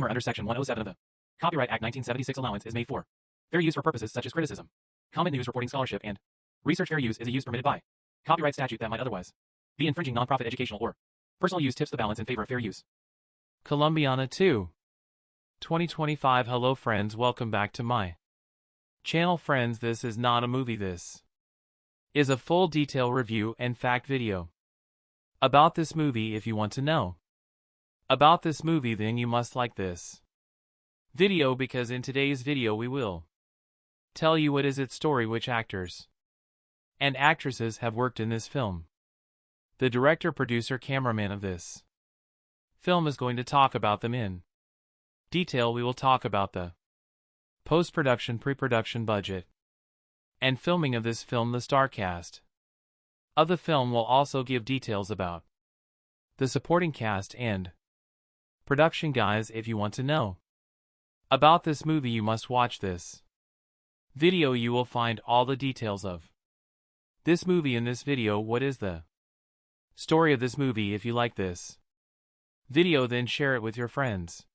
Disclaimer under Section 107 of the Copyright Act 1976 allowance is made for fair use for purposes such as criticism, comment, news reporting, scholarship, and research. Fair use is a use permitted by copyright statute that might otherwise be infringing. Nonprofit educational or personal use tips the balance in favor of fair use. Colombiana 2. 2025. Hello friends, welcome back to my channel. Friends, this is not a movie, this is a full detail review and fact video about this movie. If you want to know about this movie, then you must like this video, because in today's video we will tell you what is its story, which actors and actresses have worked in this film. The director, producer, cameraman of this film is going to talk about them in detail. We will talk about the post-production, pre-production budget, and filming of this film. The star cast of the film will also give details about the supporting cast and production. Guys, if you want to know about this movie, you must watch this video. You will find all the details of this movie in this video. What is the story of this movie? If you like this video, then share it with your friends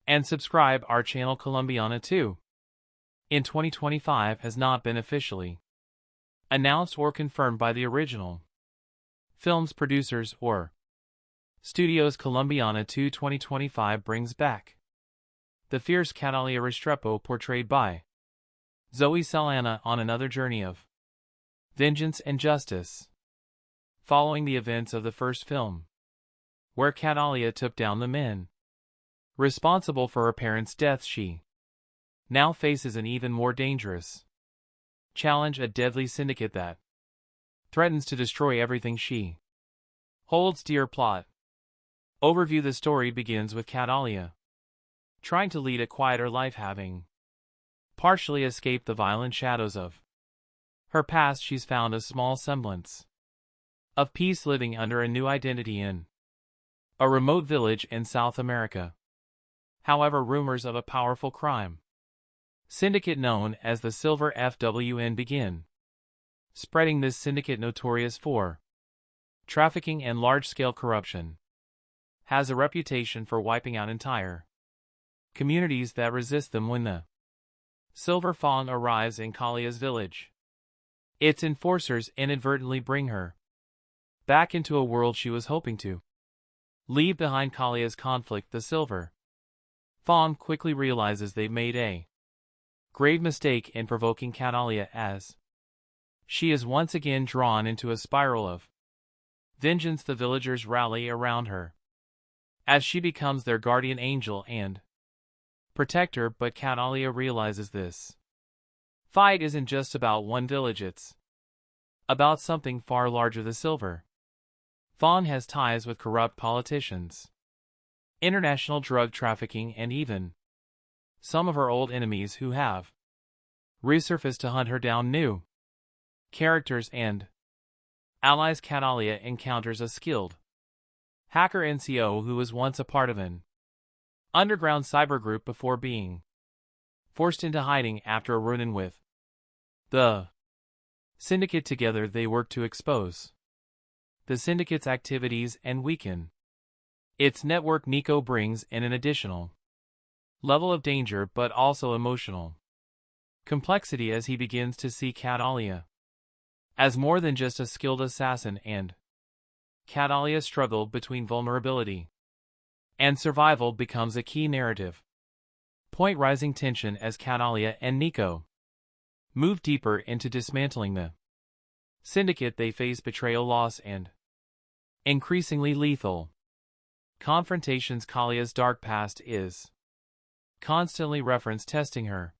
and subscribe our channel. Colombiana 2 in 2025 has not been officially announced or confirmed by the original film's producers or studios. Colombiana 2 2025 brings back the fierce Catalia Restrepo, portrayed by Zoe Saldana, on another journey of vengeance and justice, following the events of the first film, where Catalia took down the men responsible for her parents' deaths. She now faces an even more dangerous challenge, a deadly syndicate that threatens to destroy everything she holds dear. Plot overview. The story begins with Catalia trying to lead a quieter life, having partially escaped the violent shadows of her past. She's found a small semblance of peace, living under a new identity in a remote village in South America. However, rumors of a powerful crime syndicate known as the Silver FWN begin spreading. This syndicate, notorious for trafficking and large-scale corruption, has a reputation for wiping out entire communities that resist them. When the Silver Fawn arrives in Kalia's village, its enforcers inadvertently bring her back into a world she was hoping to leave behind. Kalia's conflict. The Silver Fawn quickly realizes they've made a grave mistake in provoking Catalia, as she is once again drawn into a spiral of vengeance. The villagers rally around her as she becomes their guardian angel and protector, but Catalia realizes this fight isn't just about one village, it's about something far larger. The Silver Fawn has ties with corrupt politicians, international drug trafficking, and even some of her old enemies who have resurfaced to hunt her down. New characters and allies. Catalia encounters a skilled hacker NCO who was once a part of an underground cyber group before being forced into hiding after a run-in with the syndicate. Together they work to expose the syndicate's activities and weaken its network. Nico brings in an additional level of danger, but also emotional complexity, as he begins to see Catalia as more than just a skilled assassin, and Catalia's struggle between vulnerability and survival becomes a key narrative point. Rising tension as Catalia and Nico move deeper into dismantling the syndicate. They face betrayal, loss, and increasingly lethal confrontations. Kalia's dark past is constantly referenced, testing her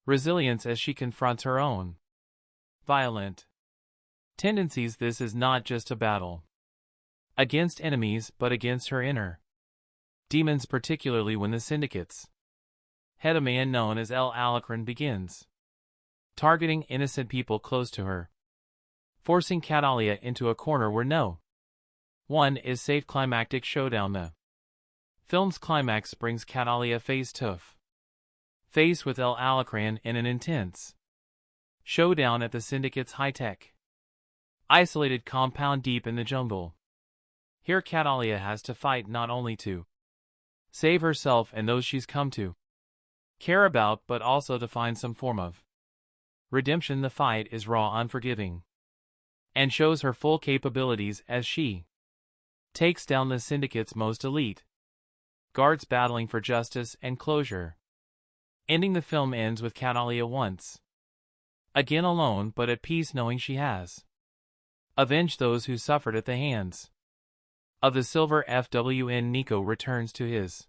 resilience as she confronts her own violent tendencies. This is not just a battle against enemies, but against her inner demons, particularly when the syndicate's head, a man known as El Alacran, begins targeting innocent people close to her, forcing Catalia into a corner where no one is safe. Climactic showdown. The film's climax brings Catalia face to face with El Alacran in an intense showdown at the syndicate's high-tech isolated compound deep in the jungle. Here Catalia has to fight not only to save herself and those she's come to care about, but also to find some form of redemption. The fight is raw, unforgiving, and shows her full capabilities as she takes down the syndicate's most elite guards, battling for justice and closure. Ending, the film ends with Catalia once again alone, but at peace, knowing she has avenged those who suffered at the hands of the Silver FWN. Nico returns to his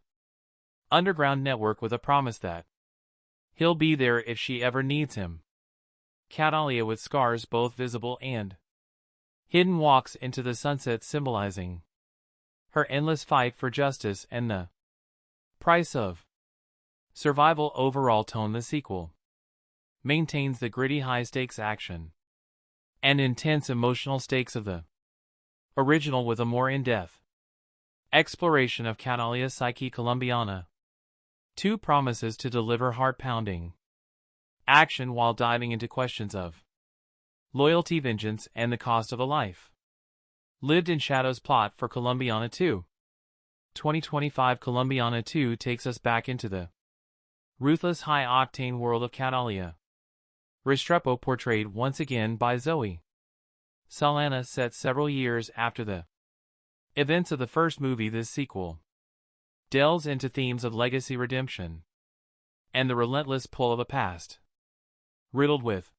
underground network with a promise that he'll be there if she ever needs him. Catalia, with scars both visible and hidden, walks into the sunset, symbolizing her endless fight for justice and the price of survival. Overall tone: the sequel maintains the gritty, high-stakes action and intense emotional stakes of the original, with a more in-depth exploration of Catalia's psyche. Colombiana 2 promises to deliver heart-pounding action while diving into questions of loyalty, vengeance, and the cost of a life lived in shadows. Plot for Colombiana 2. 2025. Colombiana 2 takes us back into the ruthless, high-octane world of Catalia Restrepo, portrayed once again by Zoe Saldana, set several years after the events of the first movie. This sequel delves into themes of legacy, redemption, and the relentless pull of a past riddled with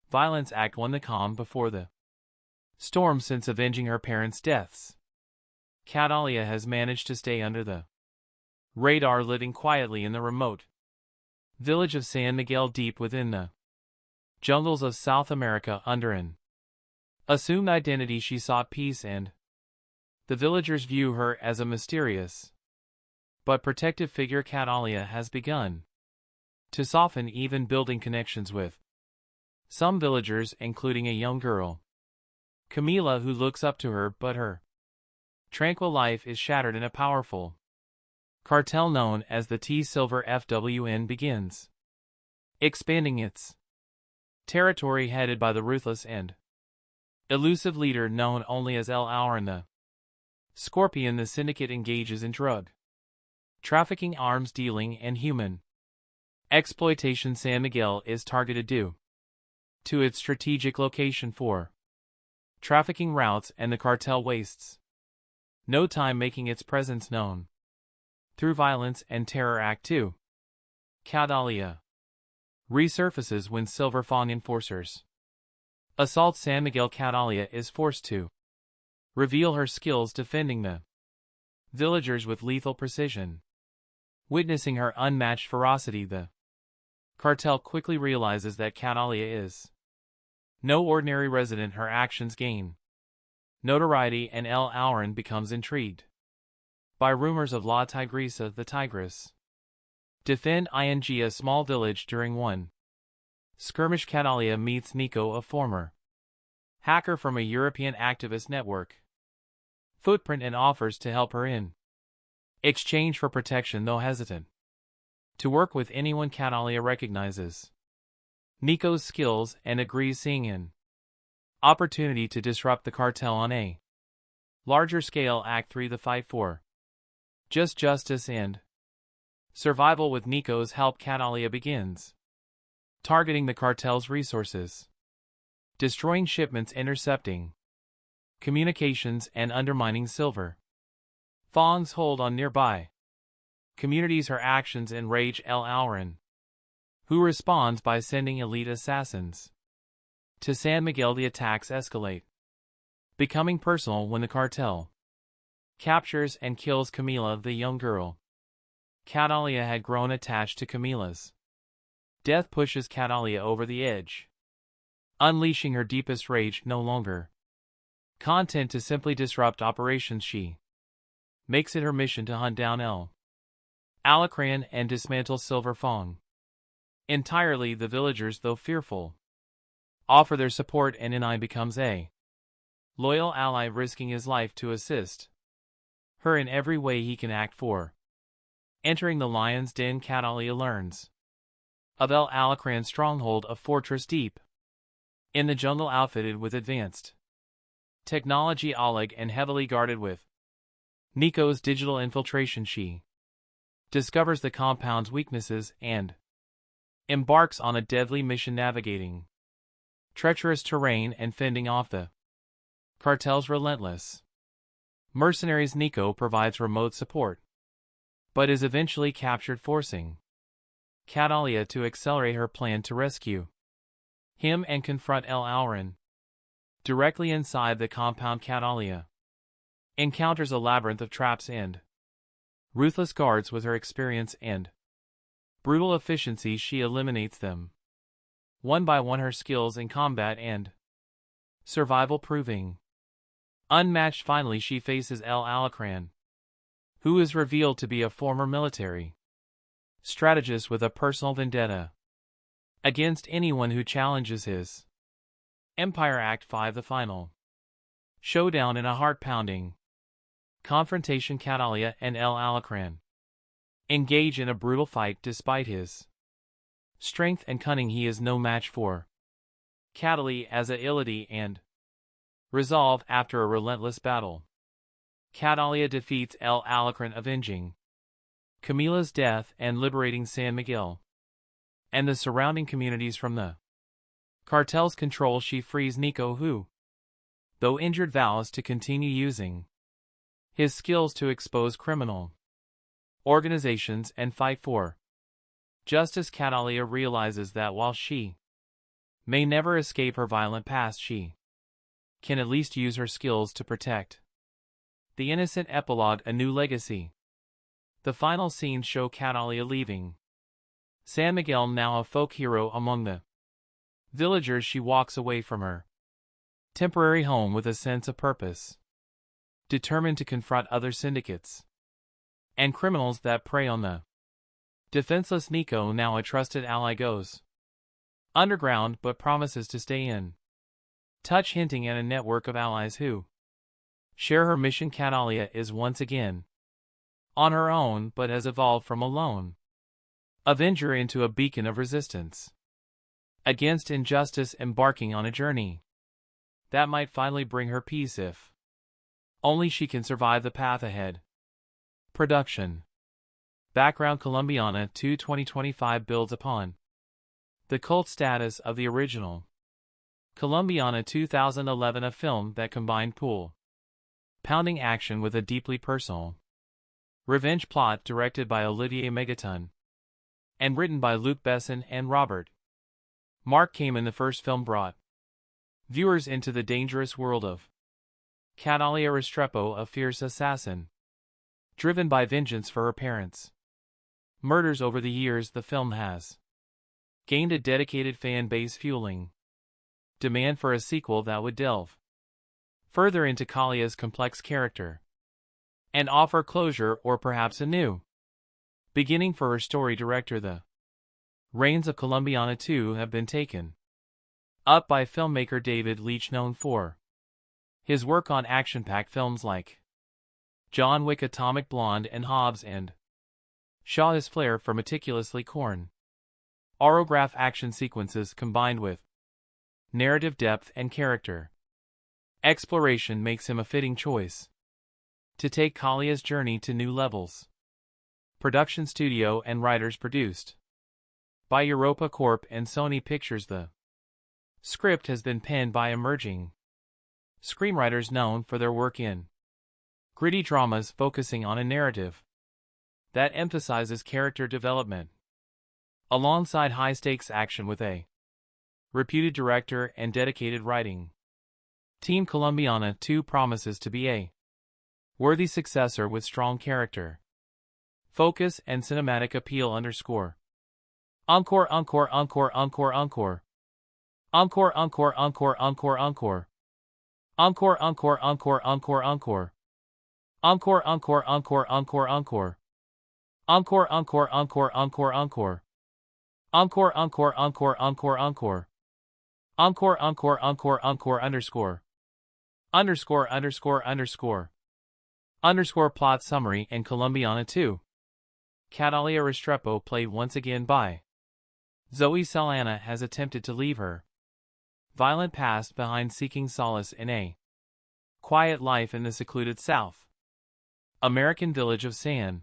violence. Act 1: the calm before the storm. Since avenging her parents' deaths, Catalia has managed to stay under the radar, living quietly in the remote village of San Miguel, deep within the jungles of South America. Under an assumed identity, she sought peace, and the villagers view her as a mysterious but protective figure. Catalia has begun to soften, even building connections with some villagers, including a young girl, Camila, who looks up to her, but her tranquil life is shattered in a powerful cartel known as the T Silver FWN begins expanding its territory, headed by the ruthless and elusive leader known only as El Auron the Scorpion. The syndicate engages in drug trafficking, arms dealing, and human exploitation. San Miguel is targeted due to its strategic location for trafficking routes, and the cartel wastes no time making its presence known through violence and terror. Act 2: Catalia resurfaces when Silver Fawn enforcers assault San Miguel. Catalia is forced to reveal her skills defending the villagers with lethal precision. Witnessing her unmatched ferocity, the cartel quickly realizes that Catalia is no ordinary resident. Her actions gain notoriety, and El Auron becomes intrigued by rumors of La Tigresa, the Tigress, defend ing a small village. During one skirmish, Catalia meets Nico, a former hacker from a European activist network footprint, and offers to help her in exchange for protection. Though hesitant to work with anyone, Catalia recognizes Nico's skills and agrees, seeing an opportunity to disrupt the cartel on a larger scale. Act 3: the fight for justice and survival. With Nico's help, Catalia begins targeting the cartel's resources, destroying shipments, intercepting communications, and undermining Silver Fawn's hold on nearby communities. Her actions enrage El Auron, who responds by sending elite assassins to San Miguel. The attacks escalate, becoming personal when the cartel captures and kills Camila, the young girl. Catalia had grown attached to Camila's death, pushes Catalia over the edge, unleashing her deepest rage. No longer content to simply disrupt operations, she makes it her mission to hunt down El Alacran and dismantle Silver Fawn entirely. The villagers, though fearful, offer their support, and Ni becomes a loyal ally, risking his life to assist her in every way he can. Act 4: entering the Lion's Den. Catalia learns of El Alacran's stronghold, a fortress deep in the jungle, outfitted with advanced technology, Oleg, and heavily guarded with Nico's digital infiltration. She discovers the compound's weaknesses and embarks on a deadly mission navigating treacherous terrain and fending off the cartel's relentless mercenaries. Nico provides remote support, but is eventually captured, forcing Catalia to accelerate her plan to rescue him and confront El Alran. Directly inside the compound, Catalia encounters a labyrinth of traps and ruthless guards. With her experience and brutal efficiency, she eliminates them one by one, her skills in combat and survival proving unmatched. Finally, she faces El Alacran, who is revealed to be a former military strategist with a personal vendetta against anyone who challenges his empire. Act 5, the final showdown. In a heart-pounding confrontation, Catalia and El Alacran engage in a brutal fight. Despite his strength and cunning, he is no match for Catalia as agility and resolve. After a relentless battle, Catalia defeats El Alacran, avenging Camila's death and liberating San Miguel and the surrounding communities from the cartel's control. She frees Nico, who, though injured, vows to continue using his skills to expose criminal organizations and fight for justice. Catalia realizes that while she may never escape her violent past, she can at least use her skills to protect the innocent. Epilogue: A New Legacy. The final scenes show Catalia leaving San Miguel, now a folk hero among the villagers. She walks away from her temporary home with a sense of purpose, determined to confront other syndicates and criminals that prey on the defenseless. Nico, now a trusted ally, goes underground but promises to stay in touch, hinting at a network of allies who share her mission. Catalia is once again on her own, but has evolved from a lone avenger into a beacon of resistance against injustice, embarking on a journey that might finally bring her peace if only she can survive the path ahead. Production background: Colombiana 2 2025 builds upon the cult status of the original Colombiana 2011, a film that combined pounding action with a deeply personal revenge plot. Directed by Olivier Megaton and written by Luc Besson and Robert Mark Kamen, the first film brought viewers into the dangerous world of Catalia Restrepo, a fierce assassin driven by vengeance for her parents' murders. Over the years, the film has gained a dedicated fan base, fueling demand for a sequel that would delve further into Calia's complex character and offer closure, or perhaps a new beginning for her story. Director: The reins of Colombiana 2 have been taken up by filmmaker David Leitch, known for his work on action-packed films like John Wick, Atomic Blonde, and Hobbs and Shaw. His flair for meticulously choreographed action sequences combined with narrative depth and character exploration makes him a fitting choice to take Calia's journey to new levels. Production studio and writers: produced by Europa Corp and Sony Pictures. The script has been penned by emerging screenwriters known for their work in gritty dramas, focusing on a narrative that emphasizes character development alongside high-stakes action, with a reputed director and dedicated writing team. Colombiana 2 promises to be a worthy successor with strong character focus and cinematic appeal. Encore. Encore, encore, encore, encore, encore. Encore, encore, encore, encore, encore. Encore, encore, encore, encore, encore. Encore, encore, encore, encore, encore. Encore, encore, encore, encore, encore. Encore, encore, encore, encore, encore. Encore, encore, encore, encore, underscore. Underscore, underscore, underscore. Underscore plot summary. In Colombiana 2, Catalia Restrepo, played once again by Zoe Saldana, has attempted to leave her violent past behind, seeking solace in a quiet life in the secluded South American village of San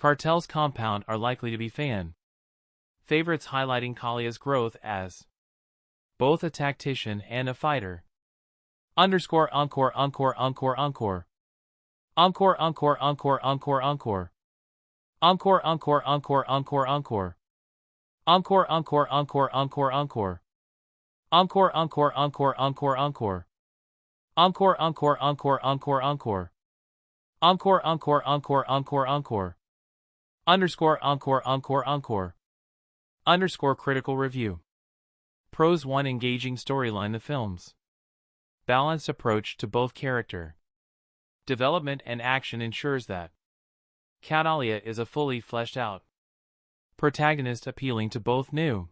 Cartel's compound are likely to be fan favorites, highlighting Kalia's growth as both a tactician and a fighter. Encore, encore, encore, encore, encore. Encore, encore, encore, encore, encore. Encore, encore, encore, encore, encore. Encore, encore, encore, encore, encore. Encore, encore, encore, encore, encore. Encore, encore, encore, encore, encore. Encore, encore, encore, encore, encore. Underscore, encore, encore, encore. Underscore critical review. Pros 1. Engaging storyline. The film's balanced approach to both character development and action ensures that Catalia is a fully fleshed out protagonist, appealing to both new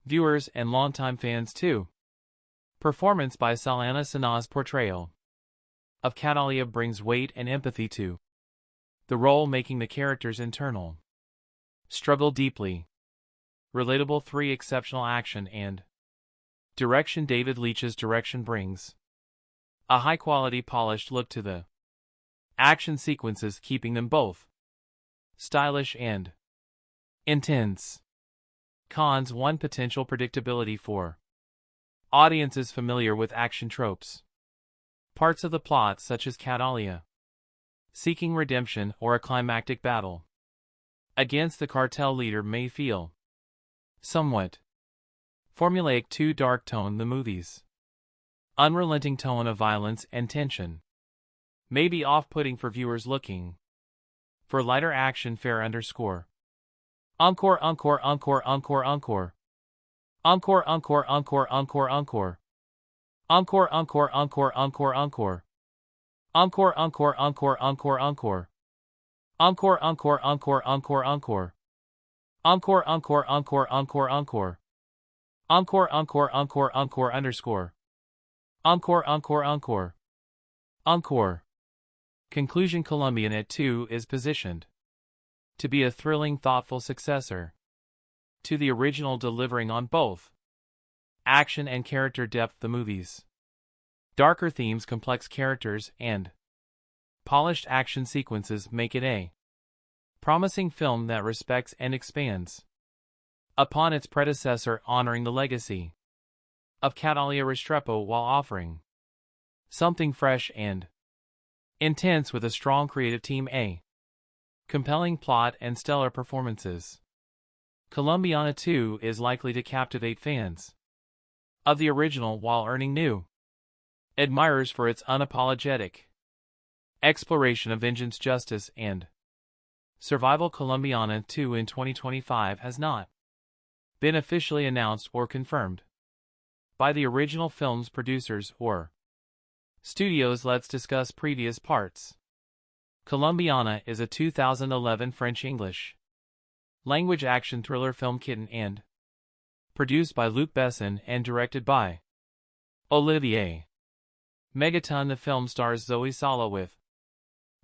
viewers and longtime fans too. Performance by Saldana. Sana's portrayal of Catalia brings weight and empathy to the role, making the character's internal struggle deeply relatable. 3. Exceptional action and direction. David Leitch's direction brings a high-quality, polished look to the action sequences, keeping them both stylish and intense. Cons. 1. Potential predictability for audiences familiar with action tropes. Parts of the plot, such as Catalia seeking redemption or a climactic battle against the cartel leader, may feel somewhat formulaic. 2. Dark tone. The movie's unrelenting tone of violence and tension may be off-putting for viewers looking for lighter action. Fair. Underscore. Encore, encore, encore, encore, encore. Encore, encore, encore, encore, encore. Encore, encore, encore, encore, encore. Encore, encore, encore, encore, encore. Encore, encore, encore, encore, encore. Encore, encore, encore, encore, encore. Encore, encore, encore, encore, underscore. Encore, encore, encore. Encore. Conclusion. Colombiana 2 is positioned to be a thrilling, thoughtful successor to the original, delivering on both action and character depth. The movie's darker themes, complex characters, and polished action sequences make it a promising film that respects and expands upon its predecessor, honoring the legacy of Catalia Restrepo while offering something fresh and intense with a strong creative team, a compelling plot, and stellar performances. Colombiana 2 is likely to captivate fans of the original while earning new admirers for its unapologetic exploration of vengeance, justice, and survival. Colombiana 2 in 2025 has not been officially announced or confirmed by the original film's producers or studios. Let's discuss previous parts. Colombiana is a 2011 French-English language action thriller film written and produced by Luc Besson and directed by Olivier Megaton. The film stars Zoe Saldana with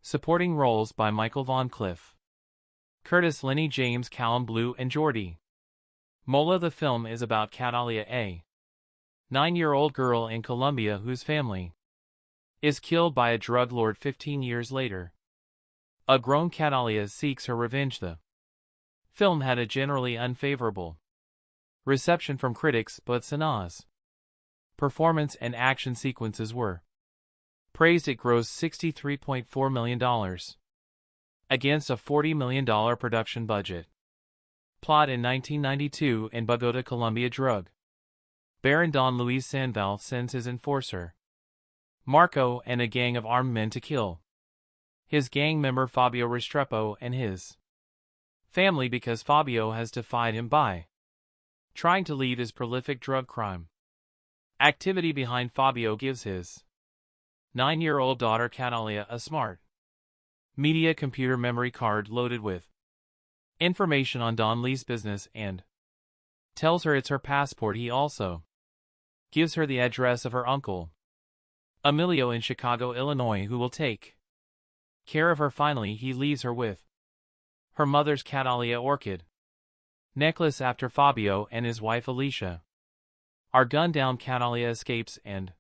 supporting roles by Michael Van Cliff, Curtis, Lenny James, Callum Blue, and Jordi Mola. The film is about Catalia, a 9-year-old girl in Colombia whose family is killed by a drug lord 15 years later. A grown Catalia seeks her revenge. The film had a generally unfavorable reception from critics, but Sana's performance and action sequences were praised. It grossed $63.4 million against a $40 million production budget. Plot: in 1992 in Bogota, Colombia, drug baron Don Luis Sandoval sends his enforcer Marco and a gang of armed men to kill his gang member Fabio Restrepo and his family because Fabio has defied him by trying to leave his prolific drug crime activity behind. Fabio gives his 9-year-old daughter Catalia a smart media computer memory card loaded with information on Don Lee's business and tells her it's her passport. He also gives her the address of her uncle Emilio in Chicago, Illinois, who will take care of her. Finally, he leaves her with her mother's Catalia orchid necklace after Fabio and his wife Alicia are gunned down. Catalia escapes and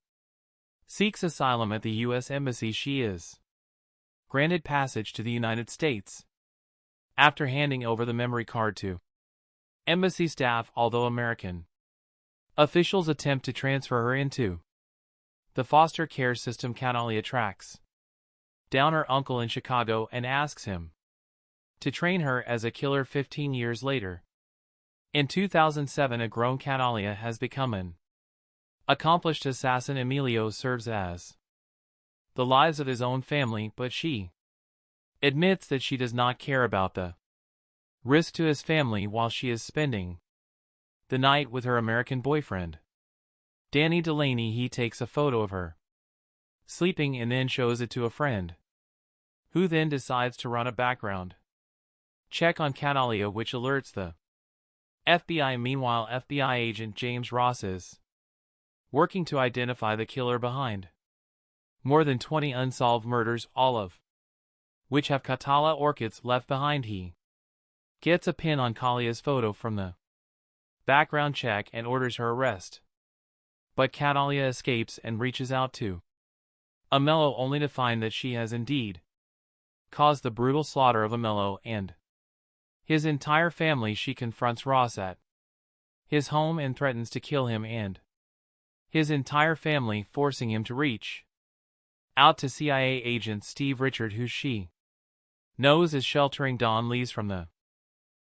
seeks asylum at the U.S. Embassy. She is granted passage to the United States after handing over the memory card to embassy staff. Although American officials attempt to transfer her into the foster care system, Catalia tracks down her uncle in Chicago and asks him to train her as a killer. 15 years later, in 2007, a grown Catalia has become an accomplished assassin. Emilio serves as the lives of his own family, but she admits that she does not care about the risk to his family while she is spending the night with her American boyfriend, Danny Delaney. He takes a photo of her sleeping and then shows it to a friend, who then decides to run a background check on Catalia, which alerts the FBI. Meanwhile, FBI agent James Ross is working to identify the killer behind more than 20 unsolved murders, all of which have Catala orchids left behind. He gets a pin on Kalia's photo from the background check and orders her arrest. But Catalia escapes and reaches out to Amello, only to find that she has indeed caused the brutal slaughter of Amello and his entire family. She confronts Ross at his home and threatens to kill him and his entire family, forcing him to reach out to CIA agent Steve Richard, who she knows is sheltering Don Lees from the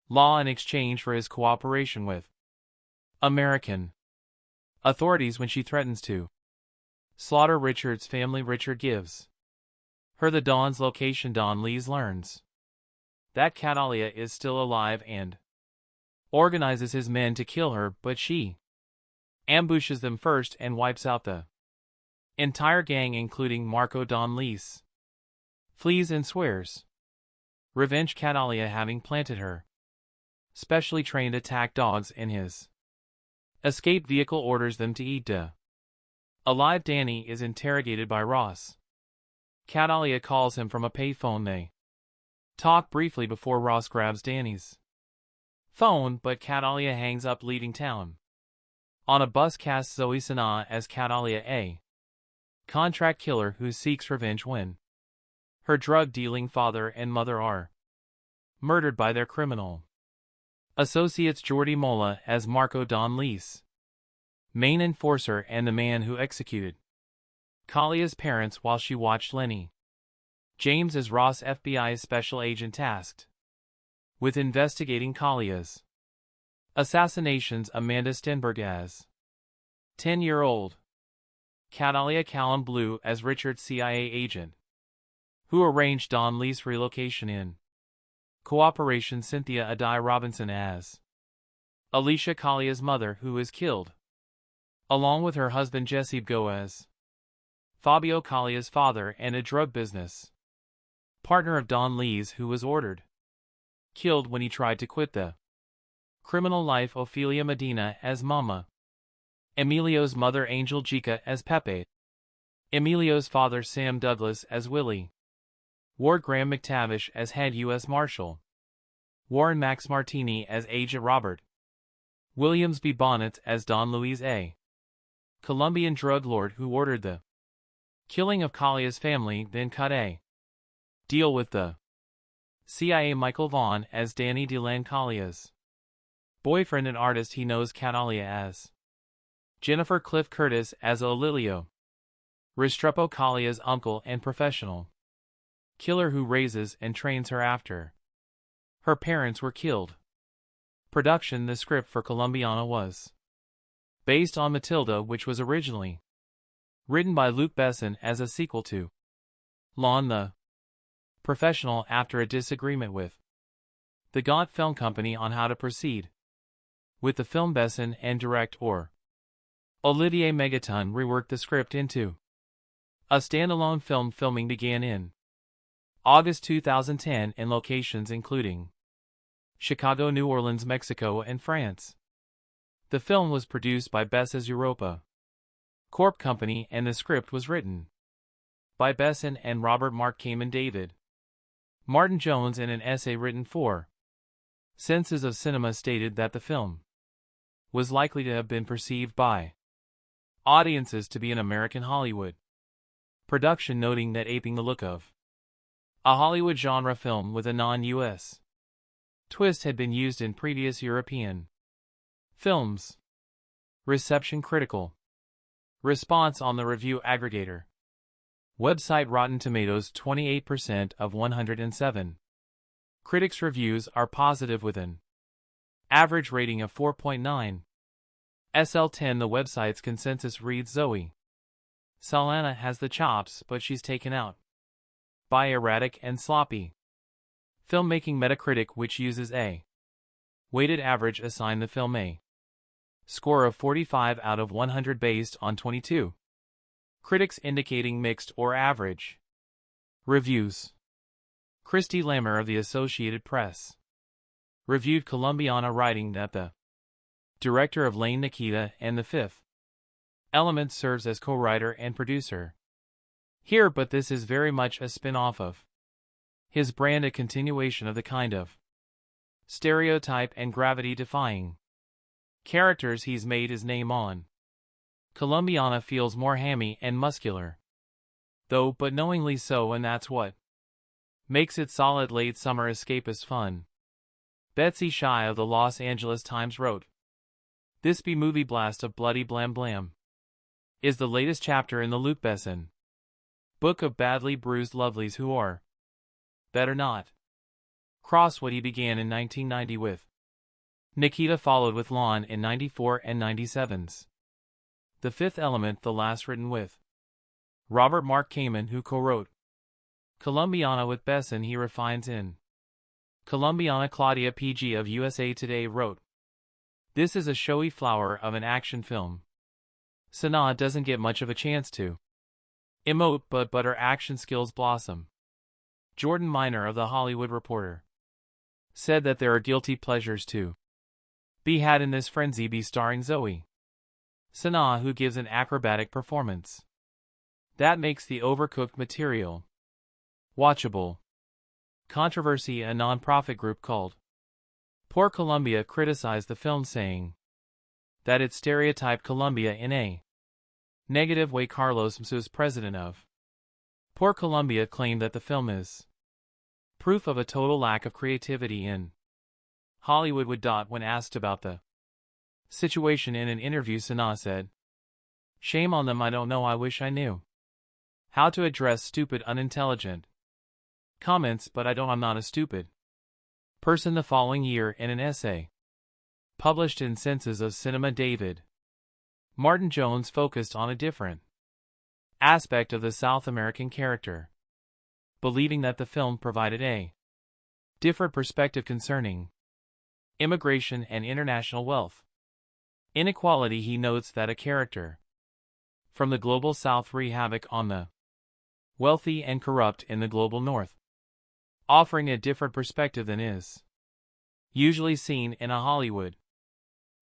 law in exchange for his cooperation with American authorities. When she threatens to slaughter Richard's family, Richard gives her the Don's location. Don Lees learns that Catalia is still alive and organizes his men to kill her, but she ambushes them first and wipes out the entire gang, including Marco. Don Lees flees and swears revenge. Catalia, having planted her specially trained attack dogs in his escape vehicle, orders them to eat alive. Danny is interrogated by Ross. Catalia calls him from a payphone. They talk briefly before Ross grabs Danny's phone, but Catalia hangs up, leaving town. On a bus, casts Zoe Saldana as Catalia, a contract killer who seeks revenge when her drug-dealing father and mother are murdered by their criminal associates. Jordi Mola as Marco, Don Lees main enforcer and the man who executed Kalia's parents while she watched Lenny. James as Ross, FBI special agent tasked with investigating Kalia's assassinations. Amanda Stenberg as 10-year-old Catalia. Callum Blue as Richard's CIA agent who arranged Don Lee's relocation in cooperation. Cynthia Adai Robinson as Alicia, Kalia's mother, who is killed, along with her husband Jesse Go as Fabio, Kalia's father and a drug business partner of Don Lee's, who was ordered killed when he tried to quit the criminal life. Ophelia Medina as Mama. Emilio's mother Angel Jica as Pepe. Emilio's father Sam Douglas as Willie. Ward Graham McTavish as Head U.S. Marshal. Warren Max Martini as Agent Robert. Williams B. Bonnet as Don Luis A. Colombian drug lord who ordered the killing of Kalia's family, then cut a deal with the CIA. Michael Vaughn as Danny DeLanne, Kalia's boyfriend and artist. He knows Catalia as Jennifer. Cliff Curtis as Olilio Restrepo, Kalia's uncle and professional killer who raises and trains her after her parents were killed. Production. The script for Colombiana was based on Matilda, which was originally written by Luc Besson as a sequel to Lawn the Professional, after a disagreement with the Gaunt Film Company on how to proceed with the film. Besson and director Olivier Megaton reworked the script into a standalone film. Filming began in August 2010 in locations including Chicago, New Orleans, Mexico, and France. The film was produced by Bess's Europa Corp Company, and the script was written by Besson and Robert Mark Kamen. David Martin Jones, in an essay written for Senses of Cinema, stated that the film was likely to have been perceived by audiences to be an American Hollywood production, noting that aping the look of a Hollywood genre film with a non-U.S. twist had been used in previous European films. Reception critical. Response on the review aggregator. Website Rotten Tomatoes 28% of 107. Critics' reviews are positive with an average rating of 4.9. SL10 The website's consensus reads Zoe Saldana has the chops, but she's taken out by erratic and sloppy filmmaking. Metacritic, which uses a weighted average, assigned the film a score of 45 out of 100 based on 22 critics indicating mixed or average reviews. Christy Lammer of the Associated Press reviewed Colombiana, writing that the director of Lane Nikita and The Fifth Element serves as co-writer and producer here, but this is very much a spin-off of his brand, a continuation of the kind of stereotype and gravity-defying characters he's made his name on. Colombiana feels more hammy and muscular, though, but knowingly so, and that's what makes it solid late summer escapist fun. Betsy Shai of the Los Angeles Times wrote, "This B-movie blast of bloody blam blam is the latest chapter in the Luc Besson book of badly bruised lovelies who are better not cross what he began in 1990 with. Nikita followed with Lawn in 94 and 97's The Fifth Element, the last written with Robert Mark Kamen, who co-wrote Colombiana with Besson. He refines in Colombiana. Claudia PG of USA Today wrote, "This is a showy flower of an action film. Sanaa doesn't get much of a chance to emote, but her action skills blossom." Jordan Miner of The Hollywood Reporter said that there are guilty pleasures to be had in this frenzy be starring Zoe Saldana, who gives an acrobatic performance that makes the overcooked material watchable. Controversy. A non-profit group called Por Colombia criticized the film, saying that it stereotyped Colombia in a negative way. Carlos Msus, president of Por Colombia, claimed that the film is proof of a total lack of creativity in Hollywood. When asked about the situation in an interview, Sanaa said, "Shame on them, I don't know, I wish I knew how to address stupid, unintelligent comments, but I'm not a stupid person." The following year, in an essay published in Senses of Cinema, David Martin Jones focused on a different aspect of the South American character, believing that the film provided a different perspective concerning immigration and international wealth inequality. He notes that a character from the global South wreak havoc on the wealthy and corrupt in the global North, offering a different perspective than is usually seen in a Hollywood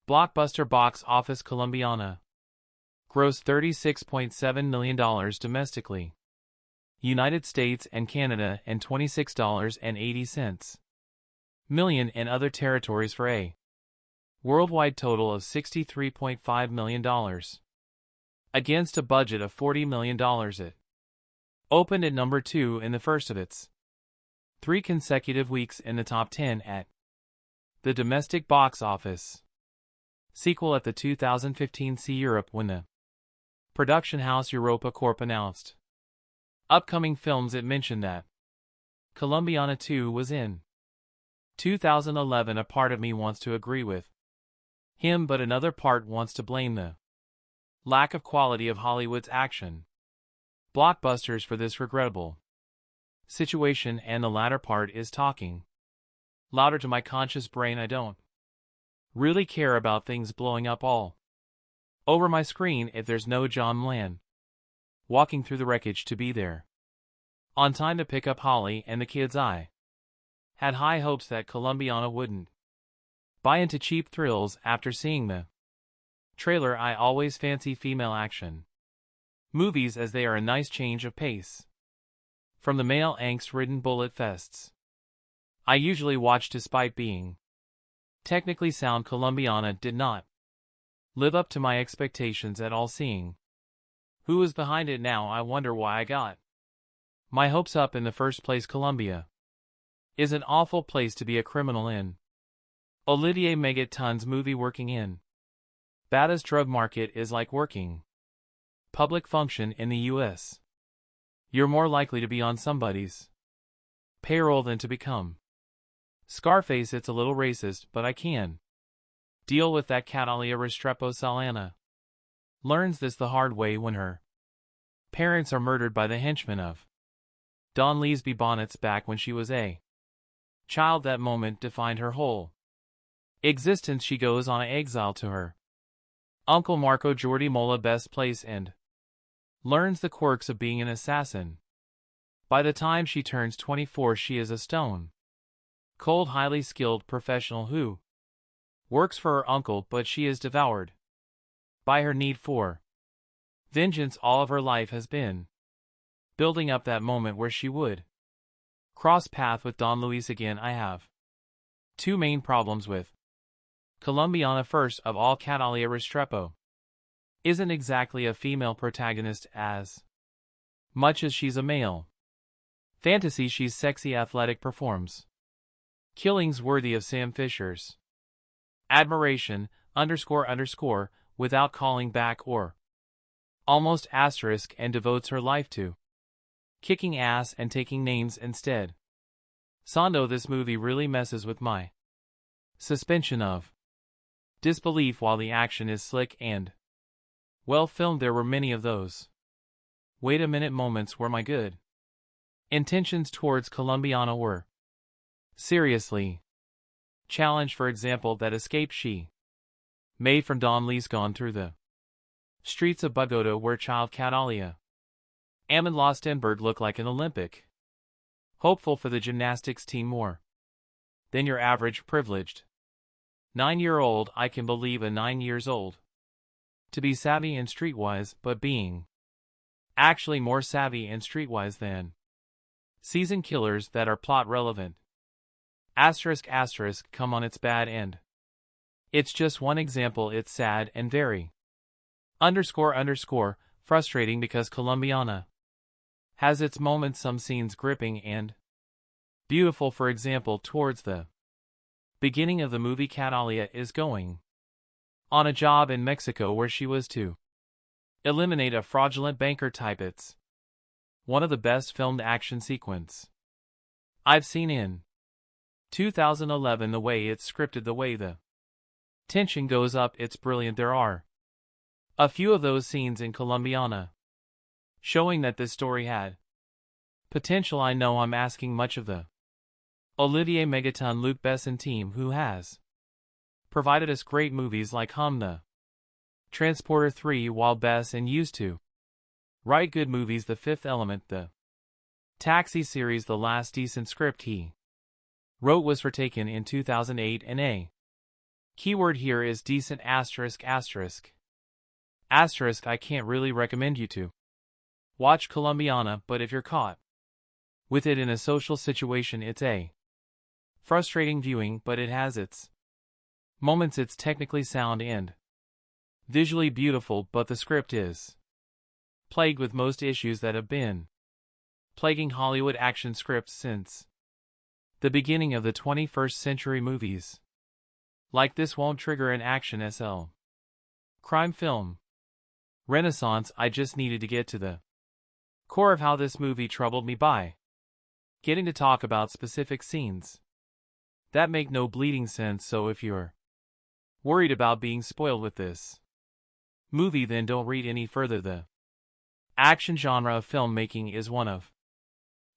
blockbuster. Box office. Colombiana grossed $36.7 million domestically, United States and Canada, and $26.80 million in other territories, for a worldwide total of $63.5 million. Against a budget of $40 million, it opened at number 2 in the first of its 3 consecutive weeks in the top 10 at the domestic box office. Sequel at the 2015 See Europe, when the production house Europa Corp announced upcoming films. It mentioned that Colombiana 2 was in 2011. A part of me wants to agree with him, but another part wants to blame the lack of quality of Hollywood's action blockbusters for this regrettable situation, and the latter part is talking louder to my conscious brain. I don't really care about things blowing up all over my screen if there's no John Mlan walking through the wreckage to be there on time to pick up Holly and the kids. I had high hopes that Colombiana wouldn't buy into cheap thrills after seeing the trailer. I always fancy female action movies, as they are a nice change of pace from the male angst-ridden bullet fests I usually watch. Despite being technically sound, Colombiana did not live up to my expectations at all. Seeing who was behind it now, I wonder why I got my hopes up in the first place. Colombia is an awful place to be a criminal in. Olivier Megaton's movie working in Bada's drug market is like working public function in the US. You're more likely to be on somebody's payroll than to become Scarface. It's a little racist, but I can deal with that. Catalia Restrepo Salana learns this the hard way when her parents are murdered by the henchmen of Don Leesby Bonnet's back when she was a child. That moment defined her whole existence. She goes on exile to her uncle Marco Jordi Mola best place and learns the quirks of being an assassin. By the time she turns 24, she is a stone cold, highly skilled professional who works for her uncle, but she is devoured by her need for vengeance. All of her life has been building up that moment where she would cross path with Don Luis again. I have two main problems with Colombiana. First of all, Catalia Restrepo isn't exactly a female protagonist as much as she's a male fantasy. She's sexy, athletic, performs killings worthy of Sam Fisher's admiration, without calling back or almost asterisk, and devotes her life to kicking ass and taking names instead. Sando, this movie really messes with my suspension of disbelief. While the action is slick and well filmed, there were many of those wait a minute moments where my good intentions towards Colombiana were seriously challenged. For example, that escape she made from Don Lee's gone through the streets of Bogota, where child Catalia Amon Lostenberg looked like an Olympic hopeful for the gymnastics team, more than your average privileged 9-year-old. I can believe a 9 years old to be savvy and streetwise, but being actually more savvy and streetwise than seasoned killers that are plot relevant. Asterisk, come on, it's bad and it's just one example. It's sad and very frustrating because Colombiana has its moments, some scenes gripping and beautiful. For example, towards the beginning of the movie, Catalia is going on a job in Mexico where she was to eliminate a fraudulent banker type. It's one of the best filmed action sequence I've seen in 2011. The way it's scripted, the way the tension goes up, it's brilliant. There are a few of those scenes in Colombiana showing that this story had potential. I know I'm asking much of the Olivier Megaton Luc Besson team, who has provided us great movies like The Transporter 3, while Besson used to write good movies. The Fifth Element, the Taxi series, the last decent script he wrote was for Taken in 2008, and a keyword here is decent. I can't really recommend you to watch Colombiana, but if you're caught with it in a social situation, it's a frustrating viewing, but it has its moments. It's technically sound and visually beautiful, but the script is plagued with most issues that have been plaguing Hollywood action scripts since the beginning of the 21st century. Movies like this won't trigger an action SL crime film renaissance. I just needed to get to the core of how this movie troubled me by getting to talk about specific scenes that make no bleeding sense. So if you're worried about being spoiled with this movie, then don't read any further. The action genre of filmmaking is one of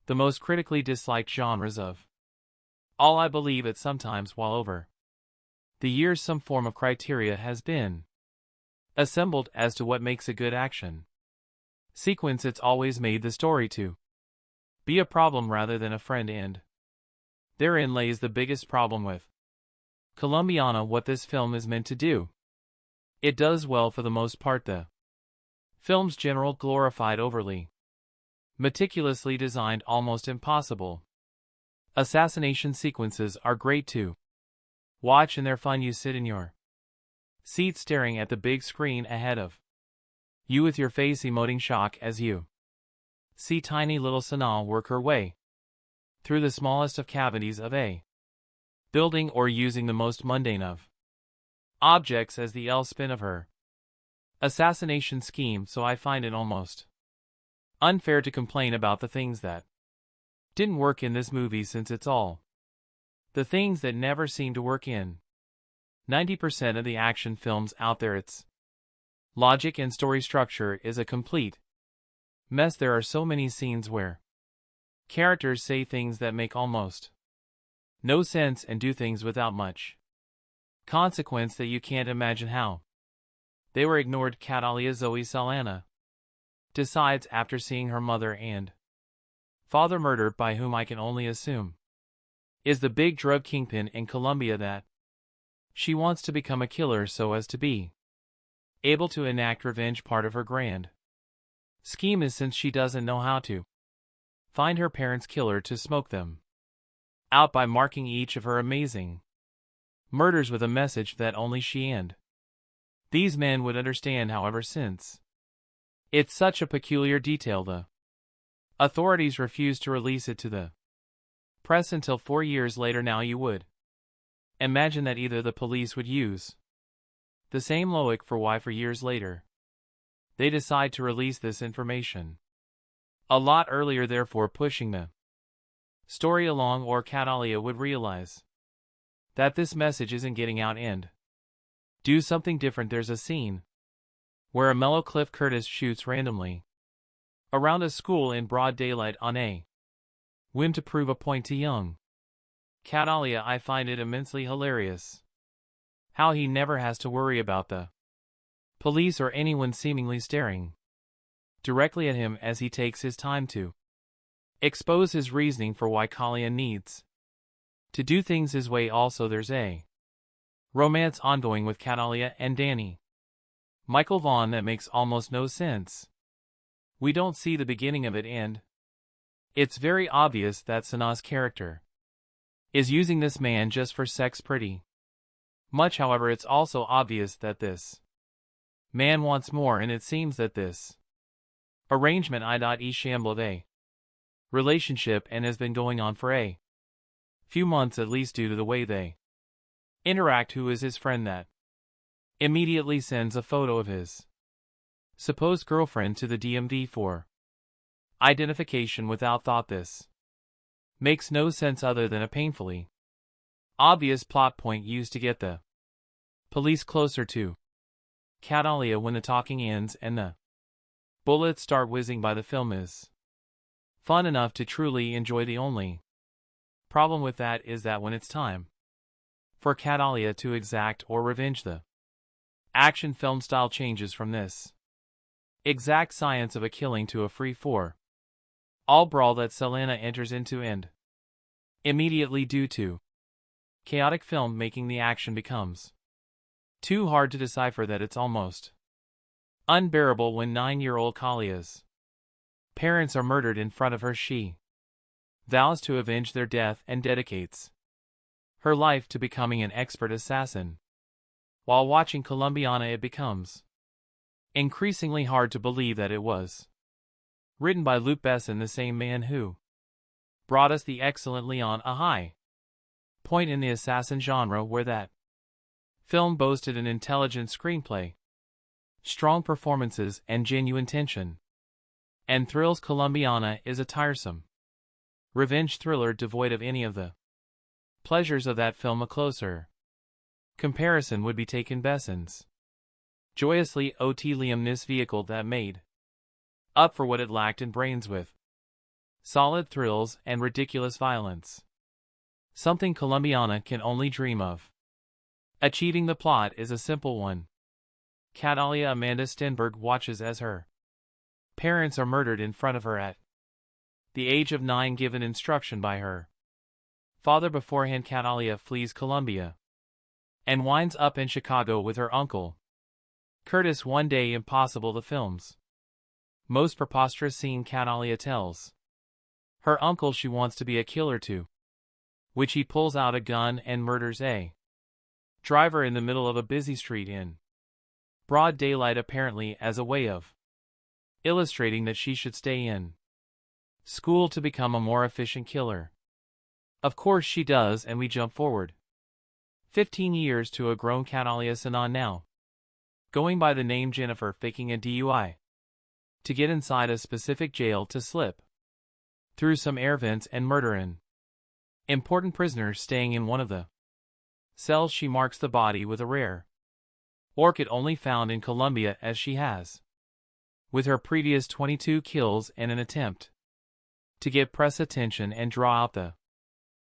the most critically disliked genres of all. I believe it sometimes, while over the years some form of criteria has been assembled as to what makes a good action sequence, it's always made the story to be a problem rather than a friend, and therein lays the biggest problem with Colombiana. What this film is meant to do, it does well for the most part. The film's general glorified, overly meticulously designed, almost impossible assassination sequences are great to watch, and they're fun. You sit in your seat staring at the big screen ahead of you with your face emoting shock as you see tiny little Sanal work her way through the smallest of cavities of a building or using the most mundane of objects as the spin of her assassination scheme, so I find it almost unfair to complain about the things that didn't work in this movie, since it's all the things that never seem to work in 90% of the action films out there. Its logic and story structure is a complete mess. There are so many scenes where characters say things that make almost no sense and do things without much consequence that you can't imagine how they were ignored. Catalia Zoe Saldana decides, after seeing her mother and father murdered by whom I can only assume is the big drug kingpin in Colombia, that she wants to become a killer so as to be able to enact revenge. Part of her grand scheme is, since she doesn't know how to find her parents' killer, to smoke them out by marking each of her amazing murders with a message that only she and these men would understand. However, since it's such a peculiar detail, the authorities refuse to release it to the press until 4 years later. Now you would imagine that either the police would use the same logic for why 4 years later they decide to release this information a lot earlier, therefore pushing the story along, or Catalia would realize that this message isn't getting out and do something different. There's a scene where a mellow Cliff Curtis shoots randomly around a school in broad daylight on a whim to prove a point to young Catalia. I find it immensely hilarious how he never has to worry about the police or anyone seemingly staring directly at him as he takes his time to expose his reasoning for why Kalia needs to do things his way. Also, there's a romance ongoing with Catalia and Danny Michael Vaughn that makes almost no sense. We don't see the beginning of it, and it's very obvious that Sanaa's character is using this man just for sex pretty much. However, it's also obvious that this man wants more, and it seems that this arrangement I.e. shambled a relationship and has been going on for a few months at least, due to the way they interact. Who is his friend that immediately sends a photo of his supposed girlfriend to the DMV for identification without thought? This makes no sense other than a painfully obvious plot point used to get the police closer to Catalia. When the talking ends and the bullets start whizzing by, the film is fun enough to truly enjoy. The only problem with that is that when it's time for Catalia to exact or revenge, the action film style changes from this exact science of a killing to a free-for-all brawl that Saldana enters into, and immediately, due to chaotic film making, the action becomes too hard to decipher that it's almost unbearable. When 9-year-old Kalia's parents are murdered in front of her, she vows to avenge their death and dedicates her life to becoming an expert assassin. While watching Colombiana, it becomes increasingly hard to believe that it was written by Luc Besson, the same man who brought us the excellent Leon, a high point in the assassin genre, where that film boasted an intelligent screenplay, strong performances, and genuine tension and thrills. Colombiana is a tiresome revenge thriller devoid of any of the pleasures of that film. A closer comparison would be taken Besson's joyously luminous vehicle that made up for what it lacked in brains, with solid thrills and ridiculous violence, something Colombiana can only dream of. Achieving the plot is a simple one. Catalia Amanda Stenberg watches as her parents are murdered in front of her at the age of 9, given instruction by her father beforehand. Catalia flees Colombia and winds up in Chicago with her uncle Curtis. One day, impossible, the film's most preposterous scene. Catalia tells her uncle she wants to be a killer too, which he pulls out a gun and murders a driver in the middle of a busy street in broad daylight, apparently as a way of illustrating that she should stay in school to become a more efficient killer. Of course she does, and we jump forward 15 years to a grown Catalia Sinan now. Going by the name Jennifer, faking a DUI. To get inside a specific jail to slip through some air vents and murder an important prisoner staying in one of the cells. She marks the body with a rare orchid only found in Colombia, as she has with her previous 22 kills in an attempt to get press attention and draw out the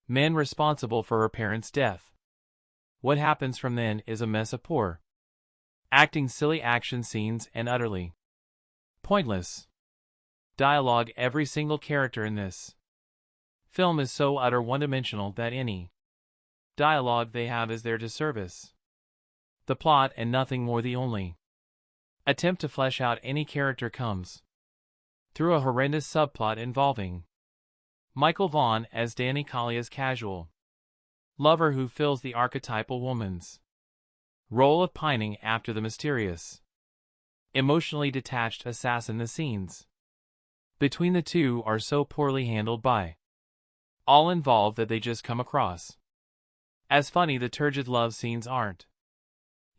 men responsible for her parents' death. What happens from then is a mess of poor acting, silly action scenes, and utterly pointless dialogue. Every single character in this film is so utter one-dimensional that any dialogue they have is their disservice. The plot and nothing more. The only attempt to flesh out any character comes through a horrendous subplot involving Michael Vaughn as Danny Kalia's casual lover, who fills the archetypal woman's role of pining after the mysterious, emotionally detached assassin. The scenes between the two are so poorly handled by all involved that they just come across as funny. The turgid love scenes aren't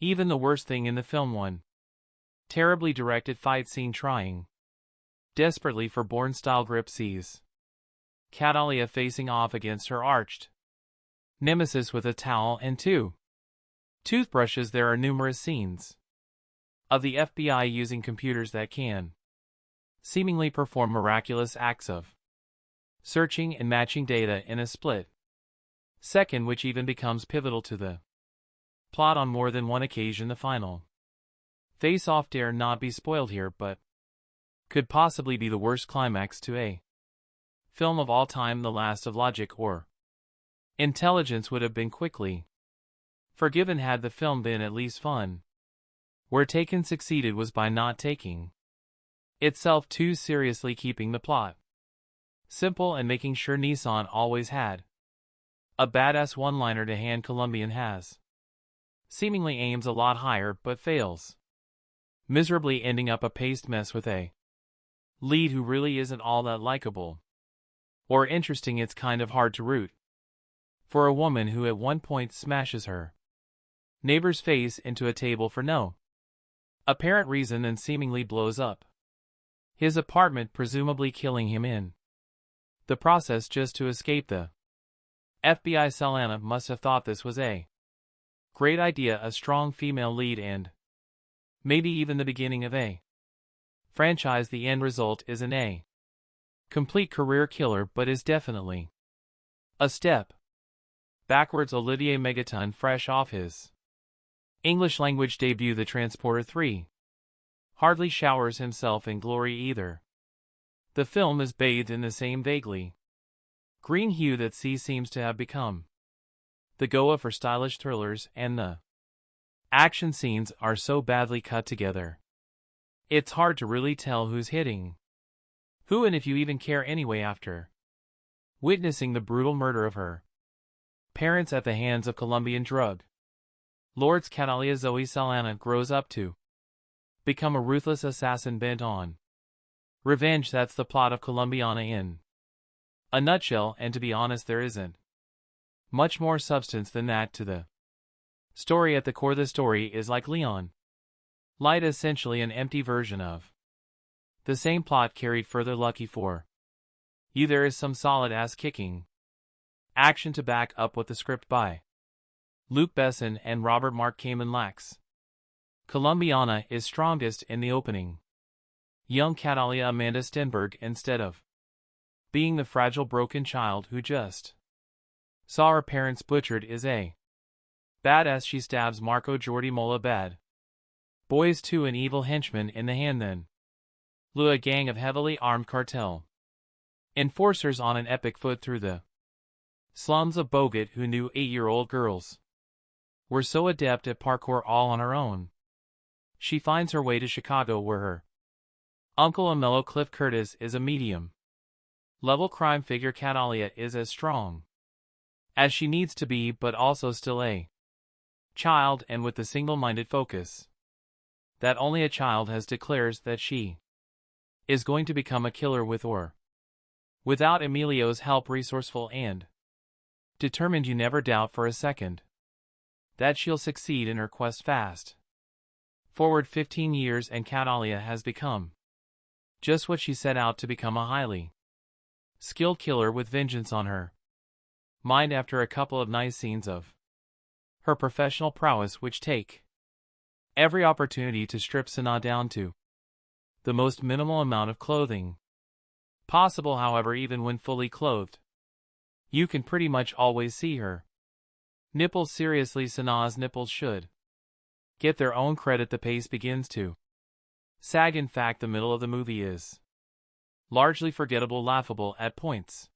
even the worst thing in the film. One terribly directed fight scene trying desperately for Bourne-style grip sees Catalia facing off against her arched nemesis with a towel and two toothbrushes. There are numerous scenes of the FBI using computers that can seemingly perform miraculous acts of searching and matching data in a split second, which even becomes pivotal to the plot on more than one occasion. The final face-off dare not be spoiled here, but could possibly be the worst climax to a film of all time. The last of logic or intelligence would have been quickly forgiven had the film been at least fun. Where Taken succeeded was by not taking itself too seriously, keeping the plot simple and making sure Nissan always had a badass one-liner to hand. Colombian has seemingly aims a lot higher but fails miserably, ending up a paced mess with a lead who really isn't all that likable or interesting. It's kind of hard to root for a woman who at one point smashes her neighbor's face into a table for no apparent reason and seemingly blows up his apartment, presumably killing him in the process just to escape. The FBI Saldana must have thought this was a great idea, a strong female lead, and maybe even the beginning of a franchise. The end result isn't a complete career killer, but is definitely a step backwards. Olivier Megaton, fresh off his English language debut, The Transporter 3, hardly showers himself in glory either. The film is bathed in the same vaguely green hue that C seems to have become the Goa for stylish thrillers, and the action scenes are so badly cut together it's hard to really tell who's hitting who, and if you even care anyway after witnessing the brutal murder of her parents at the hands of Colombian drug lords. Catalia Zoe Saldana grows up to become a ruthless assassin bent on revenge. That's the plot of Colombiana in a nutshell, and to be honest, there isn't much more substance than that to the story. At the core, the story is like Leon Light, essentially an empty version of the same plot carried further. Lucky for you, there is some solid ass-kicking action to back up what the script by Luc Besson and Robert Mark Kamen lacks. Colombiana is strongest in the opening. Young Catalia Amanda Stenberg, instead of being the fragile broken child who just saw her parents butchered, is a badass. She stabs Marco Jordi Mola bad boys to an evil henchman in the hand, then lure a gang of heavily armed cartel enforcers on an epic foot through the slums of Bogota, who knew 8-year-old girls were so adept at parkour all on her own. She finds her way to Chicago, where her uncle, a mellow Cliff Curtis, is a medium-level crime figure. Catalia is as strong as she needs to be, but also still a child, and with the single-minded focus that only a child has, declares that she is going to become a killer with or without Emilio's help. Resourceful and determined, you never doubt for a second that she'll succeed in her quest fast. Forward 15 years and Catalia has become just what she set out to become, a highly skilled killer with vengeance on her mind after a couple of nice scenes of her professional prowess which take every opportunity to strip Sana down to the most minimal amount of clothing possible. However, even when fully clothed, you can pretty much always see her nipples. Seriously, Sana's nipples should get their own credit. The pace begins to sag. In fact, the middle of the movie is largely forgettable, laughable at points,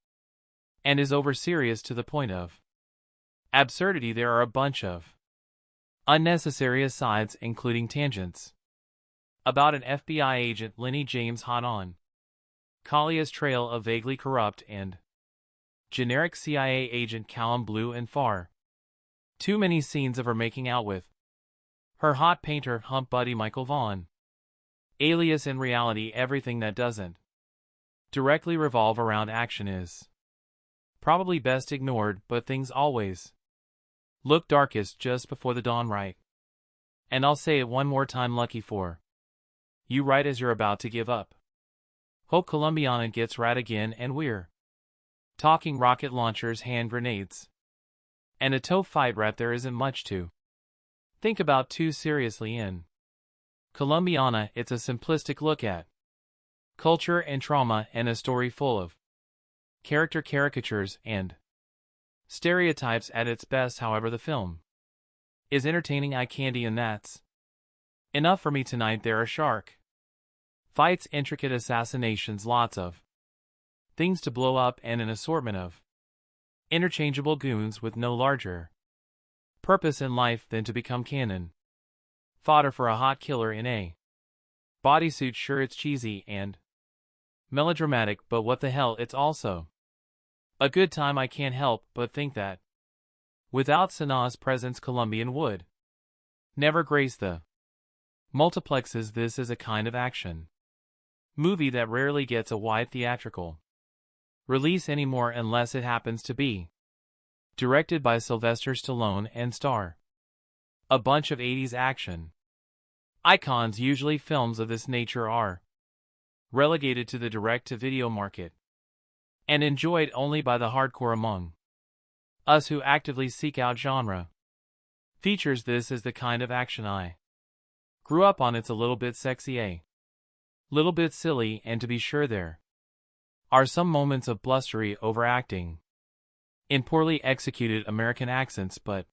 and is over-serious to the point of absurdity. There are a bunch of unnecessary asides, including tangents about an FBI agent Lenny James hot on Kalia's trail, a vaguely corrupt and generic CIA agent Callum Blue, and far too many scenes of her making out with her hot painter hump buddy Michael Vaughn, alias in reality everything that doesn't directly revolve around action is probably best ignored, but things always look darkest just before the dawn, right? And I'll say it one more time, lucky for you right as you're about to give up hope. Colombiana gets rad again, and we're talking rocket launchers, hand grenades, and a toe fight rat. There isn't much to think about too seriously in Colombiana. It's a simplistic look at culture and trauma, and a story full of character caricatures and stereotypes at its best. However, the film is entertaining eye candy, and that's enough for me tonight. There are shark fights, intricate assassinations, lots of things to blow up, and an assortment of interchangeable goons with no larger purpose in life than to become cannon fodder for a hot killer in a bodysuit. Sure, it's cheesy and melodramatic, but what the hell, it's also a good time. I can't help but think that without Sana's presence, Colombian would never grace the multiplexes. This is a kind of action movie that rarely gets a wide theatrical release anymore, unless it happens to be directed by Sylvester Stallone and star a bunch of 80s action icons. Usually films of this nature are relegated to the direct-to-video market and enjoyed only by the hardcore among us who actively seek out genre features. This is the kind of action I grew up on. It's a little bit sexy, a little bit silly, and to be sure there are some moments of blustery overacting in poorly executed American accents, but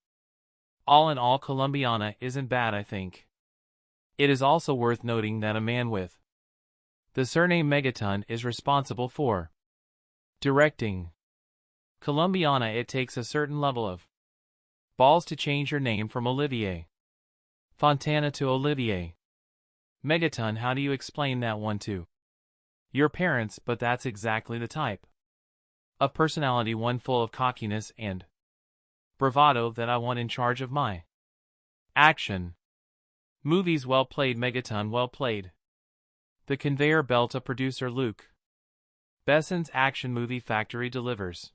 all in all, Colombiana isn't bad. I think it is also worth noting that a man with the surname Megaton is responsible for directing Colombiana. It takes a certain level of balls to change your name from Olivier Fontana to Olivier Megaton. How do you explain that one to your parents? But that's exactly the type of personality, one full of cockiness and bravado, that I want in charge of my action movies. Well played, Megaton, well played. The conveyor belt of producer Luc Besson's action movie factory delivers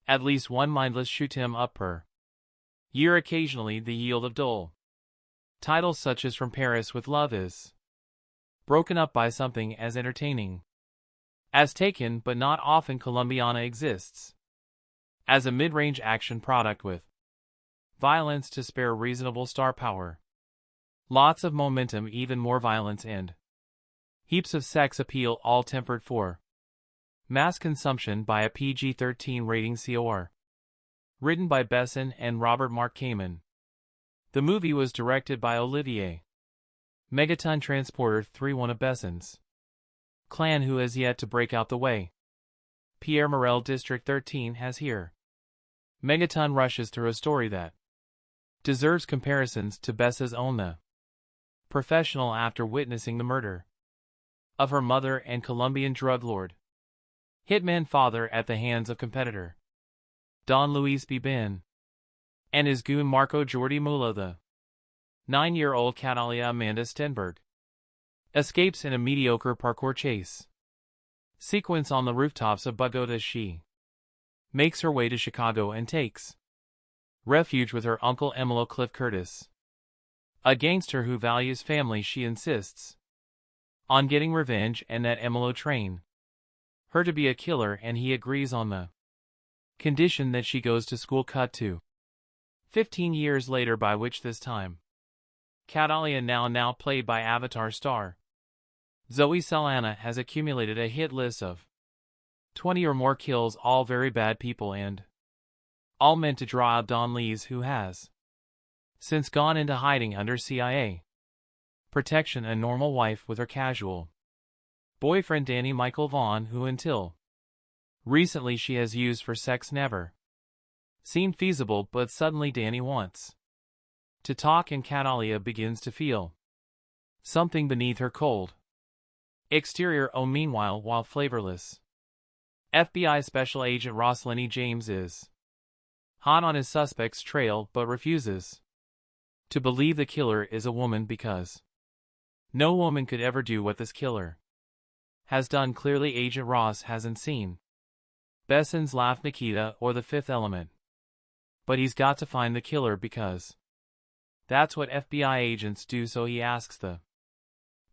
at least one mindless shoot 'em up per year, occasionally the yield of dull titles such as From Paris with Love is broken up by something as entertaining as Taken, but not often. Colombiana exists as a mid-range action product with violence to spare, reasonable star power, lots of momentum, even more violence, and heaps of sex appeal, all tempered for mass consumption by a PG-13 rating. COR. Written by Besson and Robert Mark Kamen. The movie was directed by Olivier Megaton Transporter 3, one of Besson's clan who has yet to break out the way Pierre Morel District 13 has here. Megaton rushes through a story that deserves comparisons to Bessa's own The Professional after witnessing the murder of her mother and Colombian drug lord hitman father at the hands of competitor Don Luis Biben and his goon Marco Jordi Mula. The 9-year-old Catalia Amanda Stenberg escapes in a mediocre parkour chase sequence on the rooftops of Bogota. She makes her way to Chicago and takes refuge with her uncle Emilio Cliff Curtis. A gangster who values family, she insists on getting revenge and that Emilio train her to be a killer, and he agrees on the condition that she goes to school. Cut to 15 years later, by which this time Catalia, now played by Avatar star Zoe Saldana, has accumulated a hit list of 20 or more kills, all very bad people and all meant to draw out Don Lees, who has since gone into hiding under CIA protection, a normal wife with her casual boyfriend Danny Michael Vaughn, who until recently she has used for sex, never seemed feasible, but suddenly Danny wants to talk and Catalia begins to feel something beneath her cold exterior. Meanwhile, while flavorless FBI Special Agent Roslini James is hot on his suspect's trail but refuses to believe the killer is a woman, because no woman could ever do what this killer has done. Clearly Agent Ross hasn't seen Besson's Laugh, Nikita, or The Fifth Element, but he's got to find the killer because that's what FBI agents do, so he asks the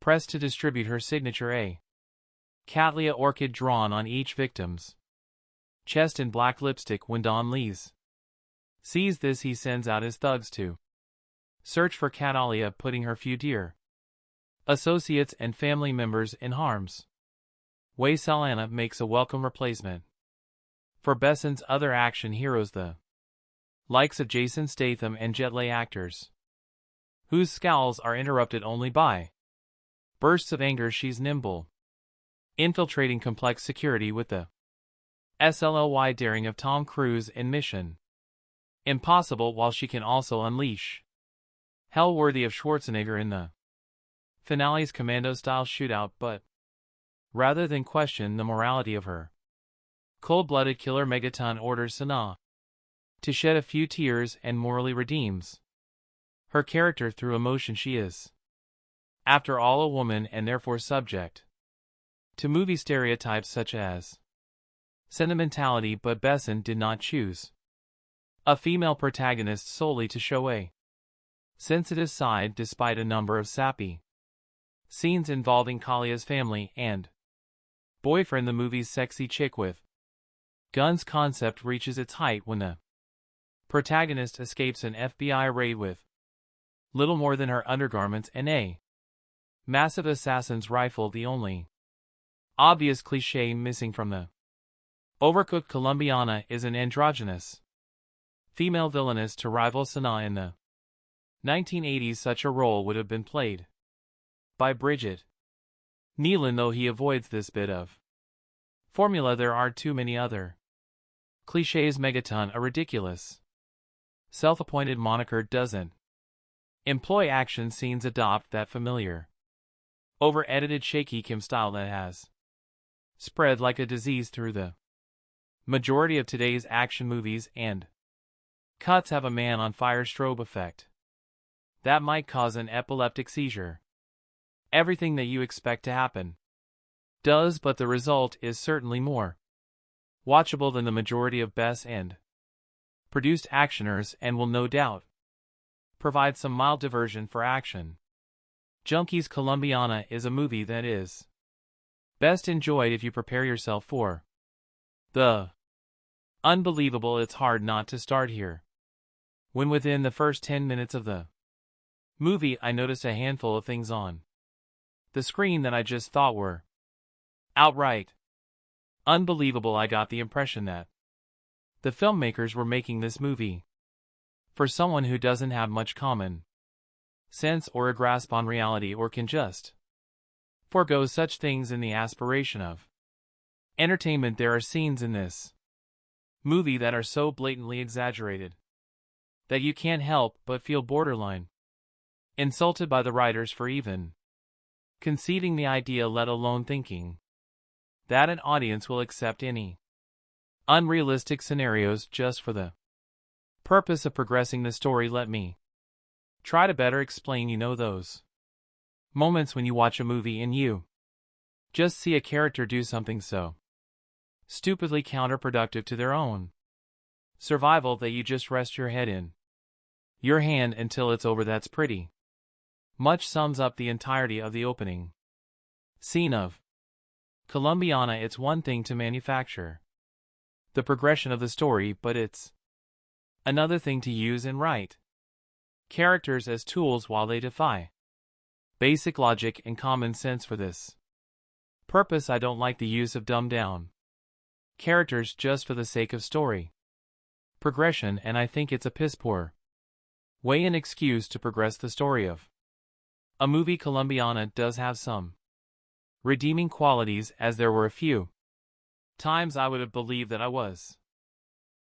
press to distribute her signature A Catalia orchid drawn on each victim's chest in black lipstick. When Don Lees sees this, he sends out his thugs to search for Catalia, putting her few dear associates and family members in harm's way. Saldana makes a welcome replacement for Besson's other action heroes, the likes of Jason Statham and jet lag actors, whose scowls are interrupted only by bursts of anger. She's nimble, infiltrating complex security with the SLLY daring of Tom Cruise in Mission Impossible, while she can also unleash hell worthy of Schwarzenegger in the finale's commando-style shootout. But rather than question the morality of her cold-blooded killer, Megaton orders Sana to shed a few tears and morally redeems her character through emotion. She is, after all, a woman and therefore subject to movie stereotypes such as sentimentality, but Besson did not choose a female protagonist solely to show a sensitive side, despite a number of sappy scenes involving Kalia's family and boyfriend. The movie's sexy chick with guns concept reaches its height when the protagonist escapes an FBI raid with little more than her undergarments and a massive assassin's rifle, the only obvious cliché missing from the overcooked Colombiana is an androgynous female villainess to rival Sana in the 1980s. Such a role would have been played by Bridget Nealon, though he avoids this bit of formula. There are too many other clichés. Megaton, a ridiculous self-appointed moniker, doesn't employ action scenes, adopt that familiar over-edited shaky Kim style that has spread like a disease through the majority of today's action movies, and cuts have a man on fire strobe effect that might cause an epileptic seizure. Everything that you expect to happen does, but the result is certainly more watchable than the majority of best and produced actioners, and will no doubt provide some mild diversion for action junkies. Colombiana is a movie that is best enjoyed if you prepare yourself for the unbelievable. It's hard not to start here. When within the first 10 minutes of the movie I noticed a handful of things on the screen that I just thought were outright unbelievable. I got the impression that the filmmakers were making this movie for someone who doesn't have much common sense or a grasp on reality, or can just forego such things in the aspiration of entertainment. There are scenes in this movie that are so blatantly exaggerated that you can't help but feel borderline insulted by the writers for even conceiving the idea, let alone thinking that an audience will accept any unrealistic scenarios just for the purpose of progressing the story. Let me try to better explain. Those moments when you watch a movie and you just see a character do something so stupidly counterproductive to their own Survival that you just rest your head in your hand until it's over. That's pretty much sums up the entirety of the opening scene of Colombiana. It's one thing to manufacture the progression of the story, but it's another thing to use and write characters as tools while they defy basic logic and common sense. For this purpose, I don't like the use of dumbed down characters just for the sake of story progression, and I think it's a piss poor way and excuse to progress the story of a movie. Colombiana does have some redeeming qualities, as there were a few times I would have believed that I was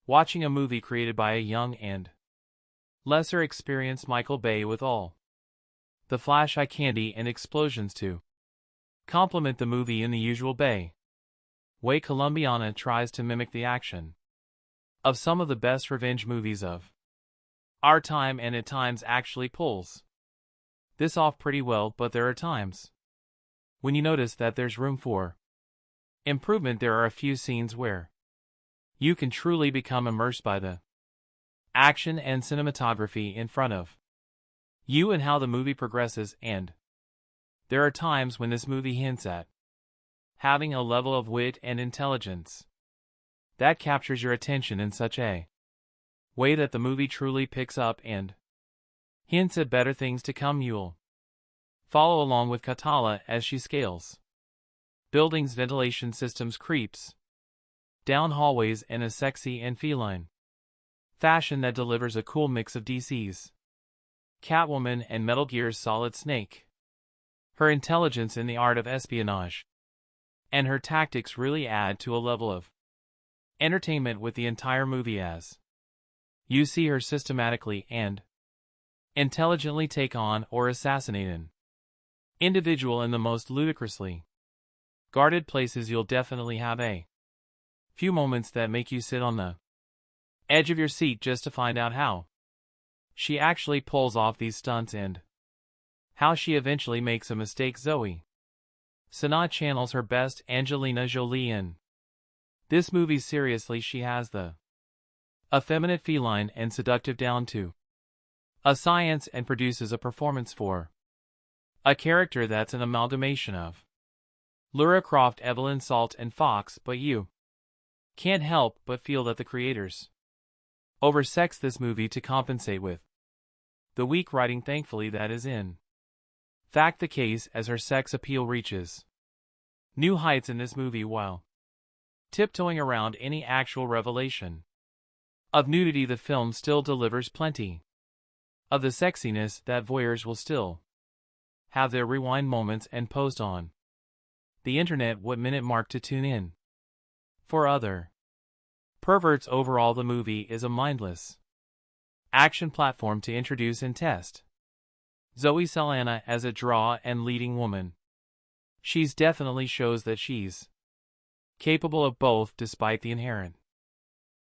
watching a movie created by a young and lesser experienced Michael Bay, with all the flash, eye candy, and explosions to complement the movie in the usual Bay way. Colombiana tries to mimic the action of some of the best revenge movies of our time, and at times actually pulls this off pretty well, but there are times when you notice that there's room for improvement. There are a few scenes where you can truly become immersed by the action and cinematography in front of you and how the movie progresses, and there are times when this movie hints at having a level of wit and intelligence that captures your attention in such a way that the movie truly picks up and hints at better things to come. You'll follow along with Katala as she scales buildings, ventilation systems, creeps down hallways in a sexy and feline fashion that delivers a cool mix of DC's Catwoman and Metal Gear's Solid Snake. Her intelligence in the art of espionage and her tactics really add to a level of entertainment with the entire movie, as you see her systematically and intelligently take on or assassinate an individual in the most ludicrously guarded places. You'll definitely have a few moments that make you sit on the edge of your seat just to find out how she actually pulls off these stunts and how she eventually makes a mistake. Zoe Saldana channels her best Angelina Jolie in this movie. Seriously, she has the effeminate, feline, and seductive down to a science, and produces a performance for a character that's an amalgamation of Lara Croft, Evelyn Salt, and Fox. But you can't help but feel that the creators oversexed this movie to compensate with the weak writing. Thankfully, that is in fact the case, as her sex appeal reaches new heights in this movie while tiptoeing around any actual revelation of nudity. The film still delivers plenty of the sexiness that voyeurs will still have their rewind moments and post on the internet what minute mark to tune in for other perverts. Overall, the movie is a mindless action platform to introduce and test Zoe Saldana as a draw and leading woman. She's definitely shows that she's capable of both, despite the inherent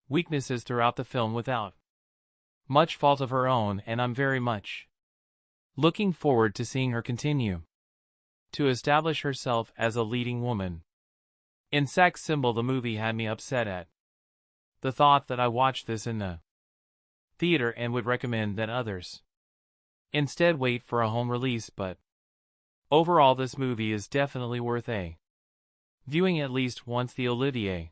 weaknesses throughout the film without much fault of her own, and I'm very much looking forward to seeing her continue to establish herself as a leading woman in sex symbol. The movie had me upset at the thought that I watched this in the theater and would recommend that others instead wait for a home release, but overall this movie is definitely worth a viewing at least once. The Olivier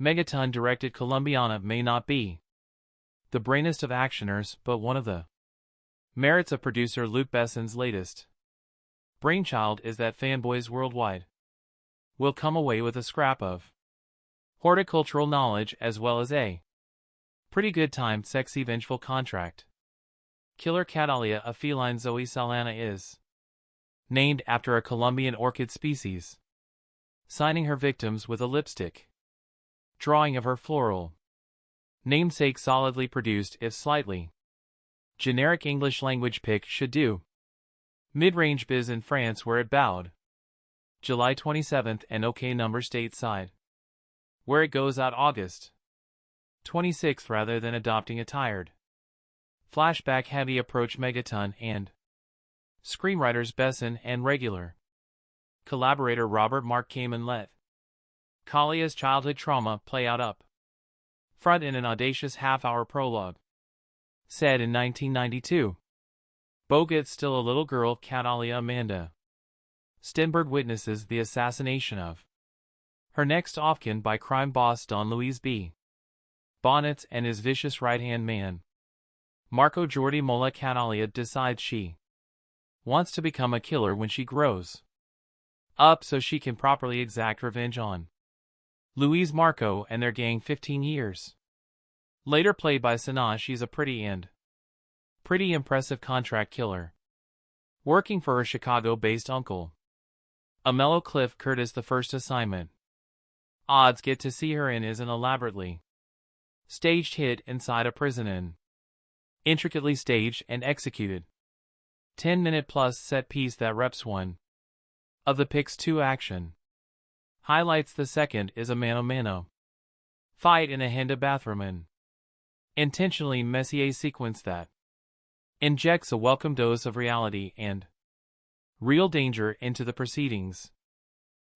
Megaton directed Colombiana may not be the brainiest of actioners, but one of the merits of producer Luc Besson's latest brainchild is that fanboys worldwide will come away with a scrap of horticultural knowledge as well as a pretty good time. Sexy vengeful contract killer Catalia, a feline. Zoe Saldana is named after a Colombian orchid species, signing her victims with a lipstick drawing of her floral namesake. Solidly produced, if slightly generic English language pick should do. Mid-range biz in France, where it bowed July 27th, and OK number stateside, where it goes out August 26th, rather than adopting a tired flashback heavy approach. Megaton and screenwriters Besson and regular collaborator Robert Mark Kamen let Kalia's childhood trauma play out up front in an audacious half-hour prologue. Said in 1992. Bogut's still a little girl, Catalia Amanda Stenberg witnesses the assassination of her next of-kin by crime boss Don Luis B. Bonnets and his vicious right-hand man. Marco Jordi Mola. Catalia decides she wants to become a killer when she grows up so she can properly exact revenge on Luis Marco and their gang. 15 years later, played by Sanaa, she's a pretty impressive contract killer, working for her Chicago-based uncle, Amello Cliff Curtis. The first assignment odds get to see her in is an elaborately staged hit inside a prison inn. Intricately staged and executed 10-minute plus set piece that reps one of the pic's two action highlights. The second is a mano-mano fight in a Henda bathroom, an intentionally messy sequence that injects a welcome dose of reality and real danger into the proceedings,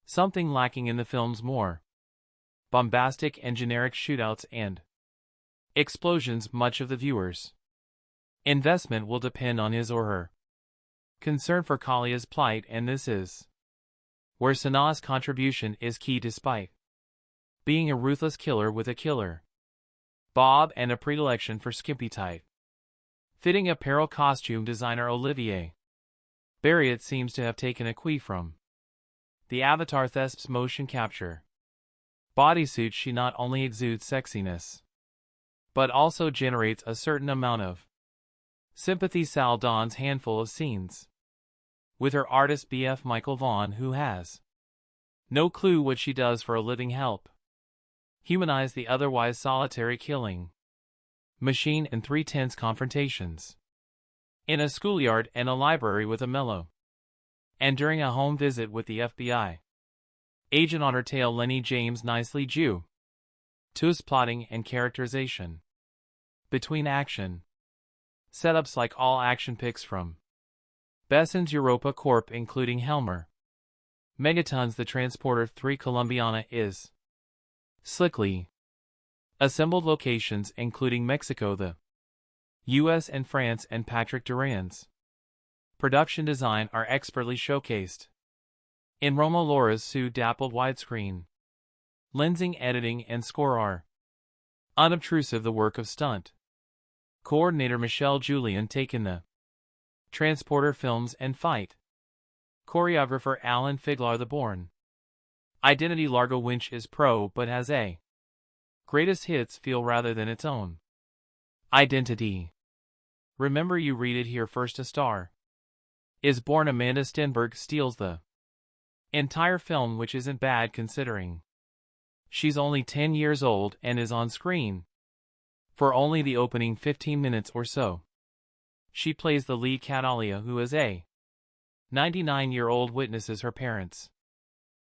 something lacking in the film's more bombastic and generic shootouts and explosions. Much of the viewer's investment will depend on his or her concern for Kalia's plight, and this is where Sanaa's contribution is key. Despite being a ruthless killer with a killer bob and a predilection for skimpy tight fitting apparel, costume designer Olivier Barriot seems to have taken a cue from the Avatar Thesp's motion capture bodysuit. She not only exudes sexiness, but also generates a certain amount of sympathy. Saldana's handful of scenes with her artist BF Michael Vaughn, who has no clue what she does for a living, help humanize the otherwise solitary killing machine in three tense confrontations in a schoolyard and a library with Amello, and during a home visit with the FBI agent on her tail. Lenny James nicely drew to his plotting and characterization between action setups like all action picks from Besson's Europa Corp, including Helmer Megatons. The Transporter 3 Colombiana is slickly assembled locations including Mexico, the US and France, and Patrick Duran's production design are expertly showcased in Romo Laura's dappled widescreen lensing, editing, and score are unobtrusive. The work of stunt coordinator Michelle Julian taken the Transporter films and fight choreographer Alan Figlar. The Bourne Identity Largo Winch is pro but has a greatest hits feel rather than its own identity. Remember You Read It Here first. A Star is Born. Amanda Stenberg steals the entire film, which isn't bad considering she's only 10 years old and is on screen for only the opening 15 minutes or so. She plays the lead, Catalia, who is a 99-year-old witnesses her parents'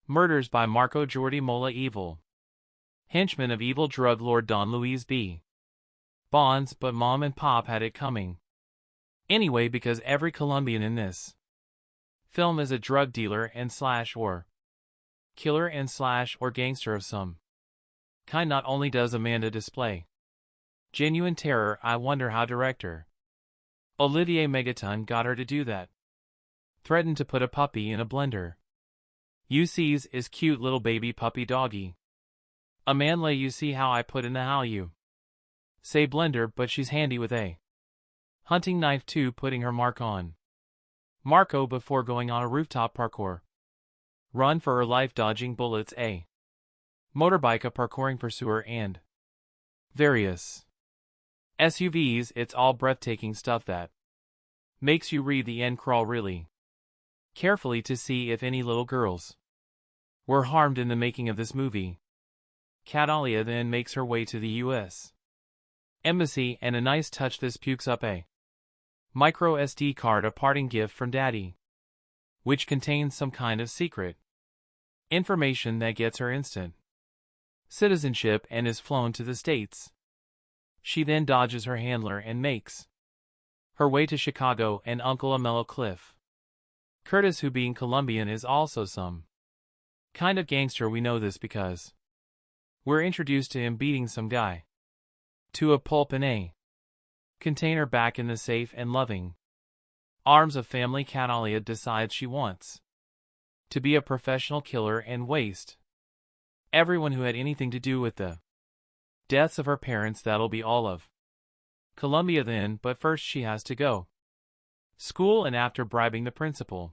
murders by Marco Jordi Mola, evil henchman of evil drug lord Don Luis B. Bonds, but mom and pop had it coming anyway, because every Colombian in this film is a drug dealer and slash or killer and slash or gangster of some kind. Not only does Amanda display genuine terror, I wonder how director Olivier Megaton got her to do that. Threatened to put a puppy in a blender. You sees is cute little baby puppy doggy. A man lay, you see how I put in the how you say blender, but she's handy with a hunting knife too, putting her mark on Marco before going on a rooftop parkour run for her life, dodging bullets, a motorbike, a parkouring pursuer, and various SUVs. It's all breathtaking stuff that makes you read the end crawl really carefully to see if any little girls were harmed in the making of this movie. Catalia then makes her way to the U.S. Embassy, and a nice touch, this pukes up a micro SD card, a parting gift from Daddy, which contains some kind of secret information that gets her instant citizenship and is flown to the States. She then dodges her handler and makes her way to Chicago and Uncle Amello Cliff Curtis, who being Colombian is also some kind of gangster. We know this because we're introduced to him beating some guy to a pulp in a container back in the safe and loving arms of family. Catalia decides she wants to be a professional killer and waste everyone who had anything to do with the deaths of her parents. That'll be all of Colombia then, but first she has to go school, and after bribing the principal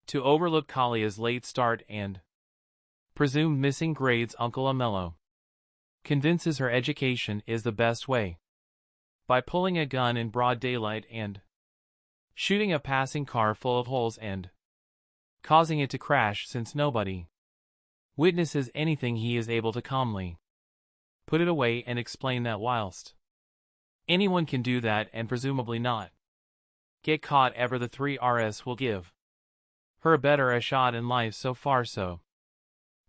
to overlook Kalia's late start and presumed missing grades, Uncle Amello convinces her education is the best way by pulling a gun in broad daylight and shooting a passing car full of holes and causing it to crash. Since nobody witnesses anything, he is able to calmly put it away and explain that whilst anyone can do that and presumably not get caught ever, the 3RS will give her a better a shot in life. So far so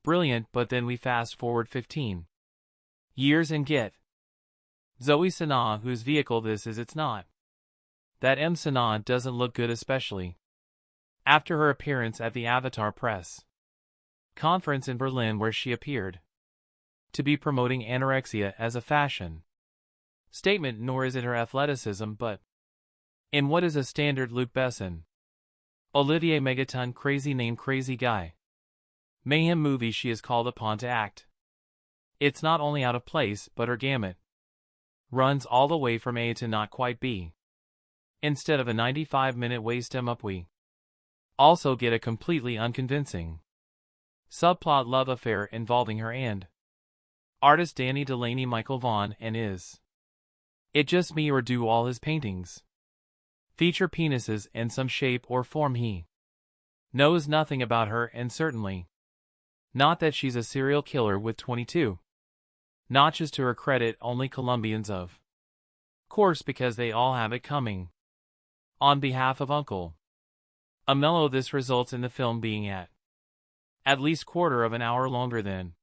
brilliant, but then we fast forward 15 years and get Zoe Saldana, whose vehicle this is. It's not that Saldana doesn't look good, especially after her appearance at the Avatar press conference in Berlin, where she appeared to be promoting anorexia as a fashion statement. Nor is it her athleticism, but in what is a standard Luc Besson, Olivier Megaton crazy name crazy guy mayhem movie she is called upon to act. It's not only out of place, but her gamut runs all the way from A to not quite B. Instead of a 95-minute waste up, we also get a completely unconvincing subplot love affair involving her and artist Danny Delaney Michael Vaughn. And is it just me, or do all his paintings feature penises in some shape or form? He knows nothing about her, and certainly not that she's a serial killer with 22 notches to her credit. Only Colombians, of course, because they all have it coming. On behalf of Uncle Amello, this results in the film being at least quarter of an hour longer than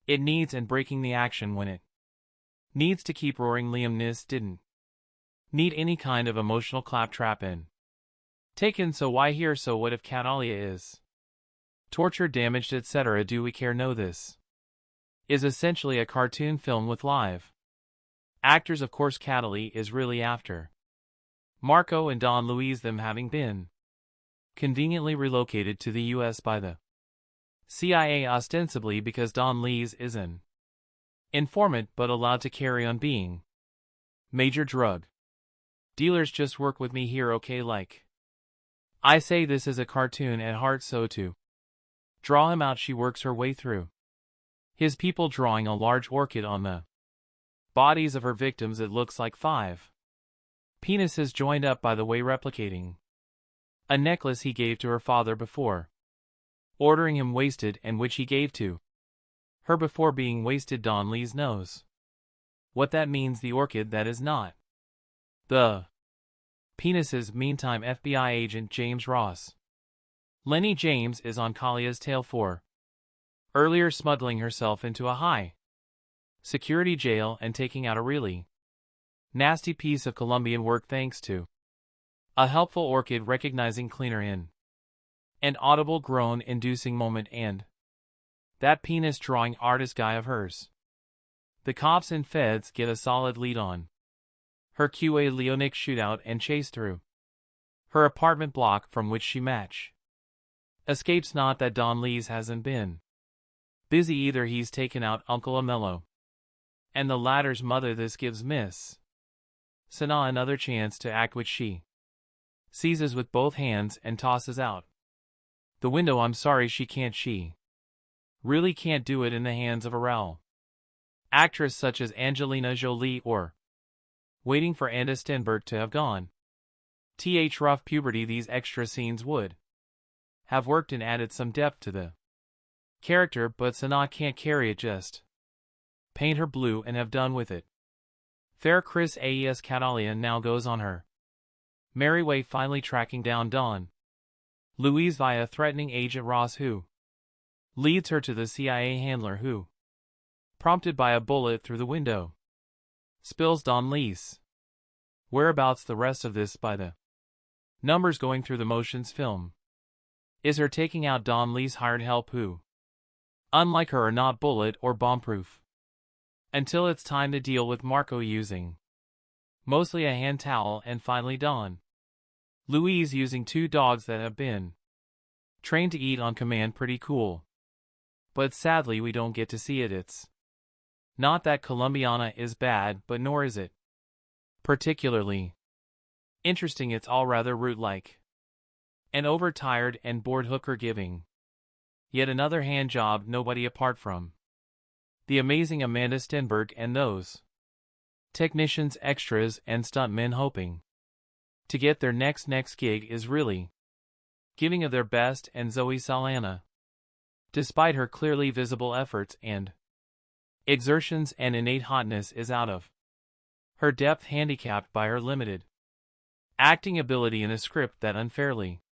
it needs, and breaking the action when it needs to keep roaring. Liam Neeson didn't need any kind of emotional claptrap in taken, so why here? So what if Catalia is tortured, damaged, etc.? Do we care? No, this is essentially a cartoon film with live actors. Of course, Catalia is really after Marco and Don Luis, them having been conveniently relocated to the US by the CIA, ostensibly because Don Luis is an informant, but allowed to carry on being major drug dealers. Just work with me here, okay? Like I say, this is a cartoon at heart, so to draw him out, she works her way through his people, drawing a large orchid on the bodies of her victims. It looks like 5 penises joined up, by the way, replicating a necklace he gave to her father before ordering him wasted, and which he gave to her before being wasted. Don Luis knows what that means. The orchid, that is not the penises. Meantime, FBI agent James Ross Lenny James is on Kalia's tail for earlier smuggling herself into a high security jail and taking out a really nasty piece of Colombian work, thanks to a helpful orchid recognizing cleaner in an audible groan inducing moment, and that penis drawing artist guy of hers. The cops and feds get a solid lead on her QA Leonic shootout and chase through her apartment block, from which she escapes. Not that Don Luis hasn't been busy either. He's taken out Uncle Amello and the latter's mother. This gives Miss Sana another chance to act, which she seizes with both hands and tosses out the window. I'm sorry, she really can't do it in the hands of a real actress such as Angelina Jolie, or waiting for Anna Stenberg to have gone rough puberty. These extra scenes would have worked and added some depth to the character, but Sana can't carry it. Just paint her blue and have done with it. Fair Chris Aes Catalia now goes on her merry way, finally tracking down Don Luis via threatening Agent Ross, who leads her to the CIA handler who, prompted by a bullet through the window, spills Don Luis' whereabouts. The rest of this, by the numbers going through the motions film, is her taking out Don Luis' hired help who, unlike her, are not bullet or bomb-proof. until it's time to deal with Marco using mostly a hand towel, and finally Don. Louise using 2 dogs that have been trained to eat on command. Pretty cool. But sadly we don't get to see it. It's not that Colombiana is bad, but nor is it particularly interesting. It's all rather root-like. An overtired and bored hooker giving yet another hand job, nobody apart from the amazing Amanda Stenberg and those technicians, extras, and stuntmen hoping to get their next gig is really giving of their best. And Zoe Saldana, despite her clearly visible efforts and exertions and innate hotness, is out of her depth, handicapped by her limited acting ability in a script that unfairly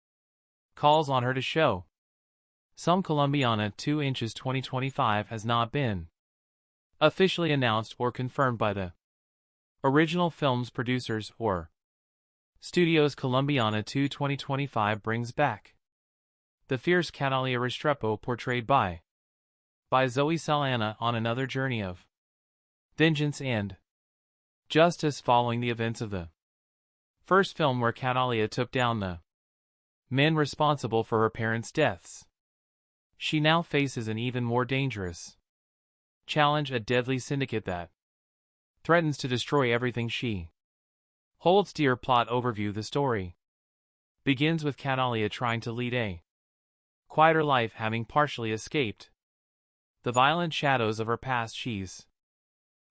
calls on her to show some. Colombiana 2 Inches 2025 has not been officially announced or confirmed by the original film's producers or studios. Colombiana 2 2025 brings back the fierce Catalia Restrepo, portrayed by Zoe Saldana, on another journey of vengeance and justice following the events of the first film, where Catalia took down the men responsible for her parents' deaths. She now faces an even more dangerous challenge, a deadly syndicate that threatens to destroy everything she holds dear. Plot overview: the story begins with Catalia trying to lead a quieter life, having partially escaped the violent shadows of her past. She's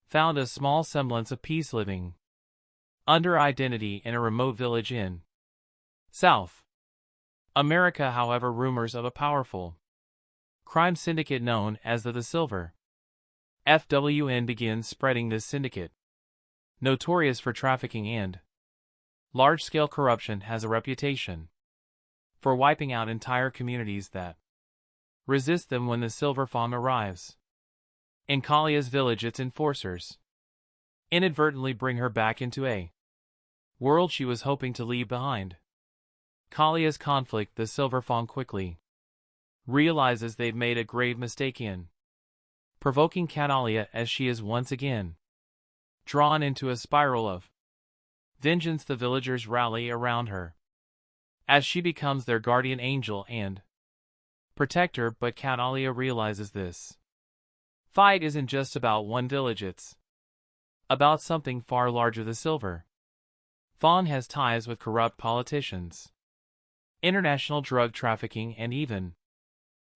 found a small semblance of peace, living under identity in a remote village in South America. However, rumors of a powerful crime syndicate known as the Silver FWN begins spreading. This syndicate, notorious for trafficking and large-scale corruption, has a reputation for wiping out entire communities that resist them. When the Silver Fawn arrives in Kalia's village, its enforcers inadvertently bring her back into a world she was hoping to leave behind. Kalia's conflict: the Silver Fawn quickly realizes they've made a grave mistake in provoking Catalia, as she is once again drawn into a spiral of vengeance. The villagers rally around her as she becomes their guardian angel and protector, but Catalia realizes this fight isn't just about one village, it's about something far larger. The Silver Fawn has ties with corrupt politicians, international drug trafficking, and even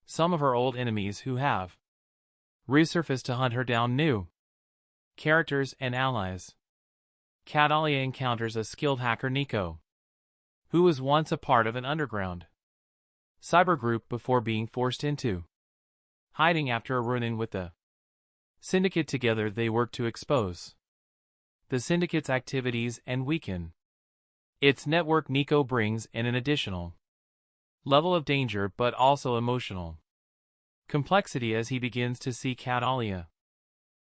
some of her old enemies who have resurfaced to hunt her down. New characters and allies: Catalia encounters a skilled hacker, Nico, who was once a part of an underground cyber group before being forced into hiding after a run-in with the syndicate. Together they work to expose the syndicate's activities and weaken its network. Nico brings in an additional level of danger, but also emotional complexity, as he begins to see Catalia